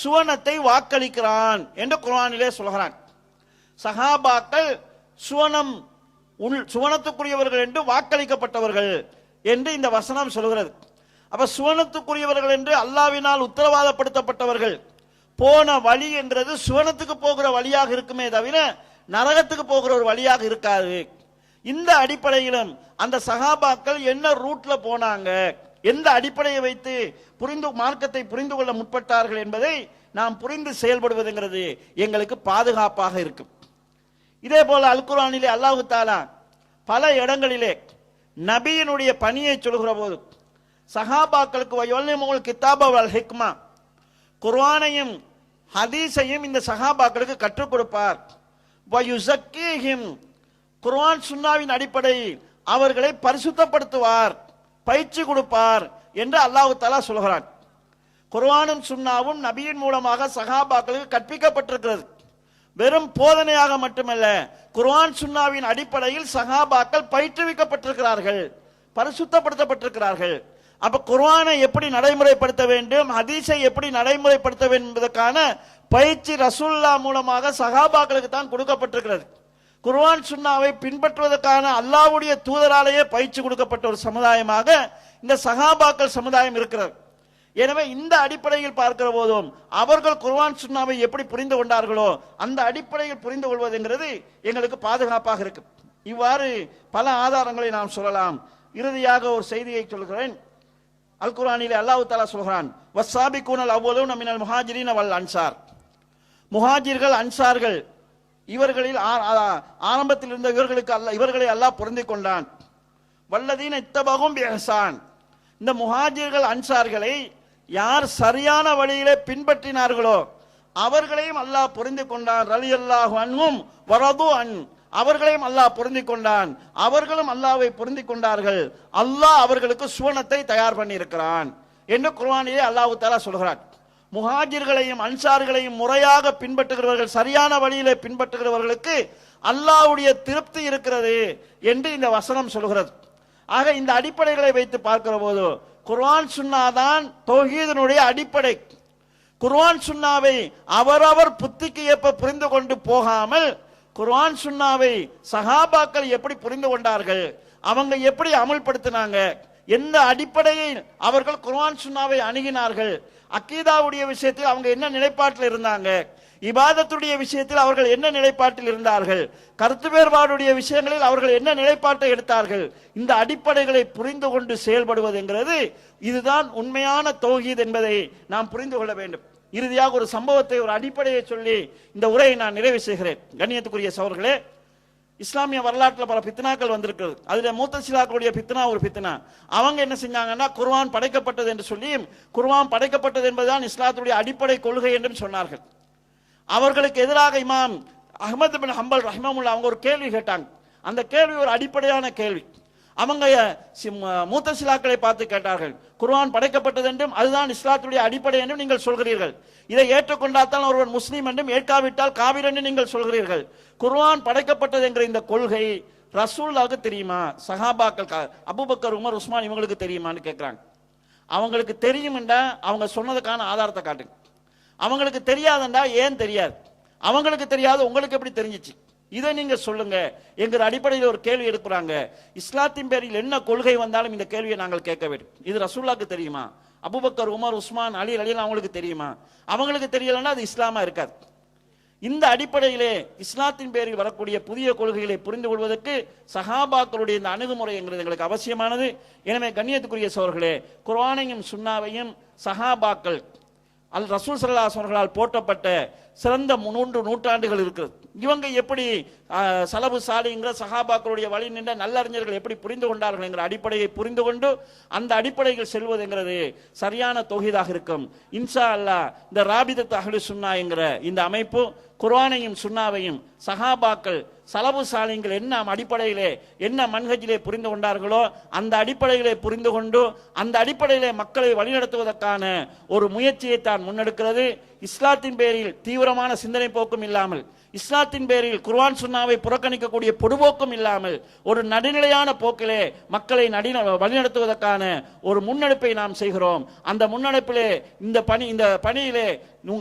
சுவனத்தை வாக்களிக்கிறான் என்று குர்ஆனிலே சொல்கிறான். சஹாபாக்கள் சுவனத்துக்குரியவர்கள் என்று வாக்களிக்கப்பட்டவர்கள் என்று இந்த வசனம் சொல்கிறது. அப்ப சுவனத்துக்குரியவர்கள் என்று அல்லாஹ்வினால் உத்தரவாதப்படுத்தப்பட்டவர்கள். போன வழி என்றது சுவனத்துக்கு போகிற வழியாக இருக்குமே தவிர நரகத்துக்கு போகிற ஒரு வழியாக இருக்காது. இந்த அடிப்படையிலும் அந்த சஹாபாக்கள் என்ன ரூட்ல போனாங்க, எந்த அடிப்படையை வைத்து மார்க்கத்தை புரிந்து கொள்ள முற்பட்டார்கள் என்பதை நாம் புரிந்து செயல்படுவதுங்கிறது எங்களுக்கு பாதுகாப்பாக இருக்கும். இதே போல அல் குர்ஆனிலே அல்லாஹ் தஆலா பல இடங்களிலே நபியினுடைய பணியை சொல்கிற போது சஹாபாக்களுக்கு வயல்லிமுல் கிதாப வல் ஹிக்மா, குர்ஆனையும் ஹதீஸையும் இந்த சஹாபாக்களுக்கு கற்றுக் கொடுப்பார். வயுஸக்கீஹிம், குர்ஆன் சுன்னாவின் அடிப்படையில் அவர்களை பரிசுத்தப்படுத்துவார், பயிற்சி கொடுப்பார் என்று அல்லாஹ் தஆலா சொல்கிறான். குர்ஆனும் சுன்னாவும் நபியின் மூலமாக சஹாபாக்களுக்கு கற்பிக்கப்பட்டிருக்கிறது. வெறும் போதனையாக மட்டுமல்ல, குர்ஆன் சுன்னாவின் அடிப்படையில் சஹாபாக்கள் பயிற்றுவிக்கப்பட்டிருக்கிறார்கள், பரிசுத்தப்படுத்தப்பட்டிருக்கிறார்கள். அப்ப குர்ஆனை எப்படி நடைமுறைப்படுத்த வேண்டும், ஹதீஸை எப்படி நடைமுறைப்படுத்த வேண்டும் என்பதற்கான பயிற்சி ரசூலுல்லாஹ் மூலமாக சஹாபாக்களுக்கு தான் கொடுக்கப்பட்டிருக்கிறது. குர்ஆன் சுன்னாவை பின்பற்றுவதற்கான அல்லாஹ்வுடைய தூதராலேயே பயிற்சி கொடுக்கப்பட்ட ஒரு சமுதாயமாக இந்த சஹாபாக்கள் சமுதாயம் இருக்கிறது. எனவே இந்த அடிப்படையில் பார்க்கிற போதும் அவர்கள் குர்ஆன் சுன்னாவை எப்படி புரிந்து கொண்டார்களோ அந்த அடிப்படையில் புரிந்து கொள்வதுங்கிறது எங்களுக்கு பாதுகாப்பாக இருக்கு. இவ்வாறு பல ஆதாரங்களை நாம் சொல்லலாம். இறுதியாக ஒரு செய்தியை சொல்கிறேன். அல் குர்ஆனிலே அல்லாஹ் தஆலா சொல்கிறான், வஸ்ஸாபிகூனல் அவ்வலூன மினல் முஹாஜிரீன வல் அன்சார், முஹாஜிர்கள் அன்சார்கள் இவர்களில் ஆரம்பத்தில் இருந்த இவர்களை அல்லாஹ் பொருந்திக் கொண்டான். வல்லதீன இத்தபகும் பிஹ்சான், இந்த முஹாஜிர்கள் அன்சார்களை யார் சரியான வழியிலே பின்பற்றினார்களோ அவர்களையும் அல்லாஹ் பொருந்திக் கொண்டான். ரலியல்லாஹு அன்ஹும் வரது அன், அவர்களையும் அல்லாஹ் பொருந்திக் கொண்டான், அவர்களும் அல்லாஹ்வை பொருந்திக் கொண்டார்கள். அல்லாஹ் அவர்களுக்கு சுவனத்தை தயார் பண்ணி இருக்கிறான் என்று குர்ஆனிலே அல்லாஹ் தஆலா சொல்கிறான். முஹாஜிர்களையும் அன்சார்களையும் முறையாக பின்பற்றுகிறவர்கள், சரியான வழியிலே பின்பற்றுகிறவர்களுக்கு அல்லாஹ்வுடைய திருப்தி இருக்கிறது என்று இந்த வசனம் சொல்கிறது. ஆக இந்த அடிப்படைகளை வைத்து பார்க்கிற போது குர்ஆன் சுன்னா தான் தௌஹீதினுடைய அடிப்படை. குர்ஆன் சுன்னாவை அவரவர் புத்திக்கு ஏற்ப புரிந்து கொண்டு போகாமல் குர்ஆன் சுன்னாவை சஹாபாக்கள் எப்படி புரிந்து கொண்டார்கள், அவங்க எப்படி அமல்படுத்தினாங்க, எந்த அடிப்படையில் அவர்கள் குர்ஆன் சுன்னாவை அணுகினார்கள், அக்கீதாவுடைய விஷயத்தில் அவங்க என்ன நிலைப்பாட்டில் இருந்தாங்க, இபாதத்துடைய விஷயத்தில் அவர்கள் என்ன நிலைப்பாட்டில் இருந்தார்கள், கருத்து வேறுபாடுடைய விஷயங்களில் அவர்கள் என்ன நிலைப்பாட்டை எடுத்தார்கள், இந்த அடிப்படைகளை புரிந்து கொண்டு செயல்படுவது என்கிறது இதுதான் உண்மையான தௌஹீத் என்பதை நாம் புரிந்து கொள்ள வேண்டும். இறுதியாக ஒரு சம்பவத்தை, ஒரு அடிப்படையை சொல்லி இந்த உரையை நான் நிறைவு செய்கிறேன். கண்ணியத்துக்குரிய சகோதரர்களே, இஸ்லாமிய வரலாற்றில் பல பித்னாக்கள் வந்திருக்கிறது. அதுல முத்தசிலாக்களுடைய பித்னா ஒரு பித்னா. அவங்க என்ன செஞ்சாங்கன்னா குர்ஆன் படைக்கப்பட்டது என்று சொல்லி, குர்ஆன் படைக்கப்பட்டது என்பதுதான் இஸ்லாத்துடைய அடிப்படை கொள்கை என்றும் சொன்னார்கள். அவர்களுக்கு எதிராக இமாம் அஹ்மத் பின் ஹம்பல் ரஹ்மத்துல்லாஹி அவங்க ஒரு கேள்வி கேட்டாங்க. அந்த கேள்வி ஒரு அடிப்படையான கேள்வி. அவங்க முத்தசிலாக்களை பார்த்து கேட்டார்கள், குர்ஆன் படைக்கப்பட்டது என்றும் அதுதான் இஸ்லாத்துடைய அடிப்படை என்றும் நீங்கள் சொல்கிறீர்கள், இதை ஏற்றுக்கொண்டால் ஒருவன் முஸ்லீம் என்றும் ஏற்காவிட்டால் காவிர் என்று நீங்கள் சொல்கிறீர்கள், குர்ஆன் படைக்கப்பட்டது என்கிற இந்த கொள்கை ரசூலுல்லாஹ்வுக்கு தெரியுமா, சஹாபாக்கள் அபூபக்கர் உமர் உஸ்மான் இவங்களுக்கு தெரியுமான்னு கேட்கிறாங்க. அவங்களுக்கு தெரியும்டா அவங்க சொன்னதுக்கான ஆதாரத்தை காட்டுங்க. அவங்களுக்கு தெரியாதுண்டா ஏன் தெரியாது, அவங்களுக்கு தெரியாது உங்களுக்கு எப்படி தெரிஞ்சிச்சு, இதை நீங்க சொல்லுங்க என்கிற அடிப்படையில் ஒரு கேள்வி எடுக்கிறாங்க. இஸ்லாத்தின் பேரில் என்ன கொள்கை வந்தாலும் இந்த கேள்வியை நாங்கள் கேட்க வேண்டும். இது ரசூலுல்லாஹ்வுக்கு தெரியுமா, அபூபக்கர் உமர் உஸ்மான் அலி ரலியல்லாஹு அவங்களுக்கு தெரியுமா, அவங்களுக்கு தெரியலன்னா அது இஸ்லாமா இருக்காது. இந்த அடிப்படையிலே இஸ்லாத்தின் பேரில் வரக்கூடிய புதிய கொள்கைகளை புரிந்து கொள்வதற்கு சஹாபாக்களுடைய இந்த அணுகுமுறை என்கிறது எங்களுக்கு அவசியமானது. எனவே கண்ணியத்துக்குரிய சகோதரர்களே, குர்ஆனையும் சுன்னாவையும் சஹாபாக்கள் ரசூல் ஸல்லல்லாஹு அலைஹி வஸல்லம் போற்றப்பட்ட சிறந்த 3 நூற்றாண்டுகள் இருக்கிறது. இவங்க எப்படி சலபு சாலிங்கிற சஹாபாக்களுடைய வழி நின்ற நல்லறிஞர்கள் எப்படி புரிந்து கொண்டார்கள் என்கிற அடிப்படையை புரிந்து கொண்டு அந்த அடிப்படையில் செல்வதுங்கிறது சரியான தௌஹீதாக இருக்கும். இன்ஷா அல்லாஹ் இந்த ராபிதத் அஹ்லு சுன்னா என்கிற இந்த அமைப்பு குர்ஆனையும் சுன்னாவையும் சஹாபாக்கள் சலபு சாலிங்கள் என்ன அடிப்படையிலே என்ன மன்ஹஜிலே புரிந்து கொண்டார்களோ அந்த அடிப்படையிலே புரிந்து கொண்டு அந்த அடிப்படையிலே மக்களை வழிநடத்துவதற்கான ஒரு முயற்சியை தான் முன்னெடுக்கிறது. இஸ்லாத்தின் பேரில் தீவிரமான சிந்தனை போக்கும் இல்லாமல், இஸ்லாத்தின் பேரில் குர்ஆன் சுன்னாவை புறக்கணிக்கக்கூடிய பொடுபோக்கும் இல்லாமல் ஒரு நடுநிலையான போக்கிலே மக்களை வழிநடத்துவதற்கான ஒரு முன்னெடுப்பை நாம் செய்கிறோம். அந்த முன்னெடுப்பிலே இந்த பணியிலே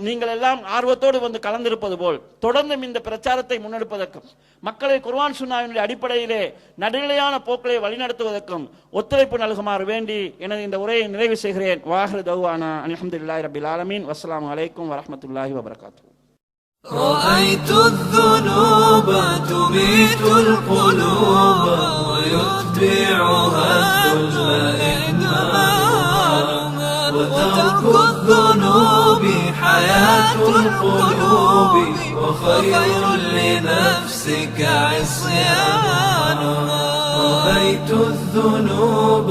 நீங்கள் எல்லாம் ஆர்வத்தோடு வந்து கலந்திருப்பது போல் தொடர்ந்தும் இந்த பிரச்சாரத்தை முன்னெடுப்பதற்கும் மக்களை குர்ஆன் சுன்னாவினுடைய அடிப்படையிலே நடுநிலையான போக்களை வழிநடத்துவதற்கும் ஒத்துழைப்பு நல்குமாறு வேண்டி எனது இந்த உரையை நிறைவு செய்கிறேன். வாஹிரு தௌவானா அல்ஹம்துலில்லாஹி ரப்பில் ஆலமீன். வஸ்ஸலாமு அலைக்கும் வரஹ்மத்துல்லாஹி வபரகாத்துஹு. رأيت الذنوب تميت القلوب ويتبعها الذل إدمان، وترك الذنوب حياة القلوب وخير لنفسك عصيانها. رأيت الذنوب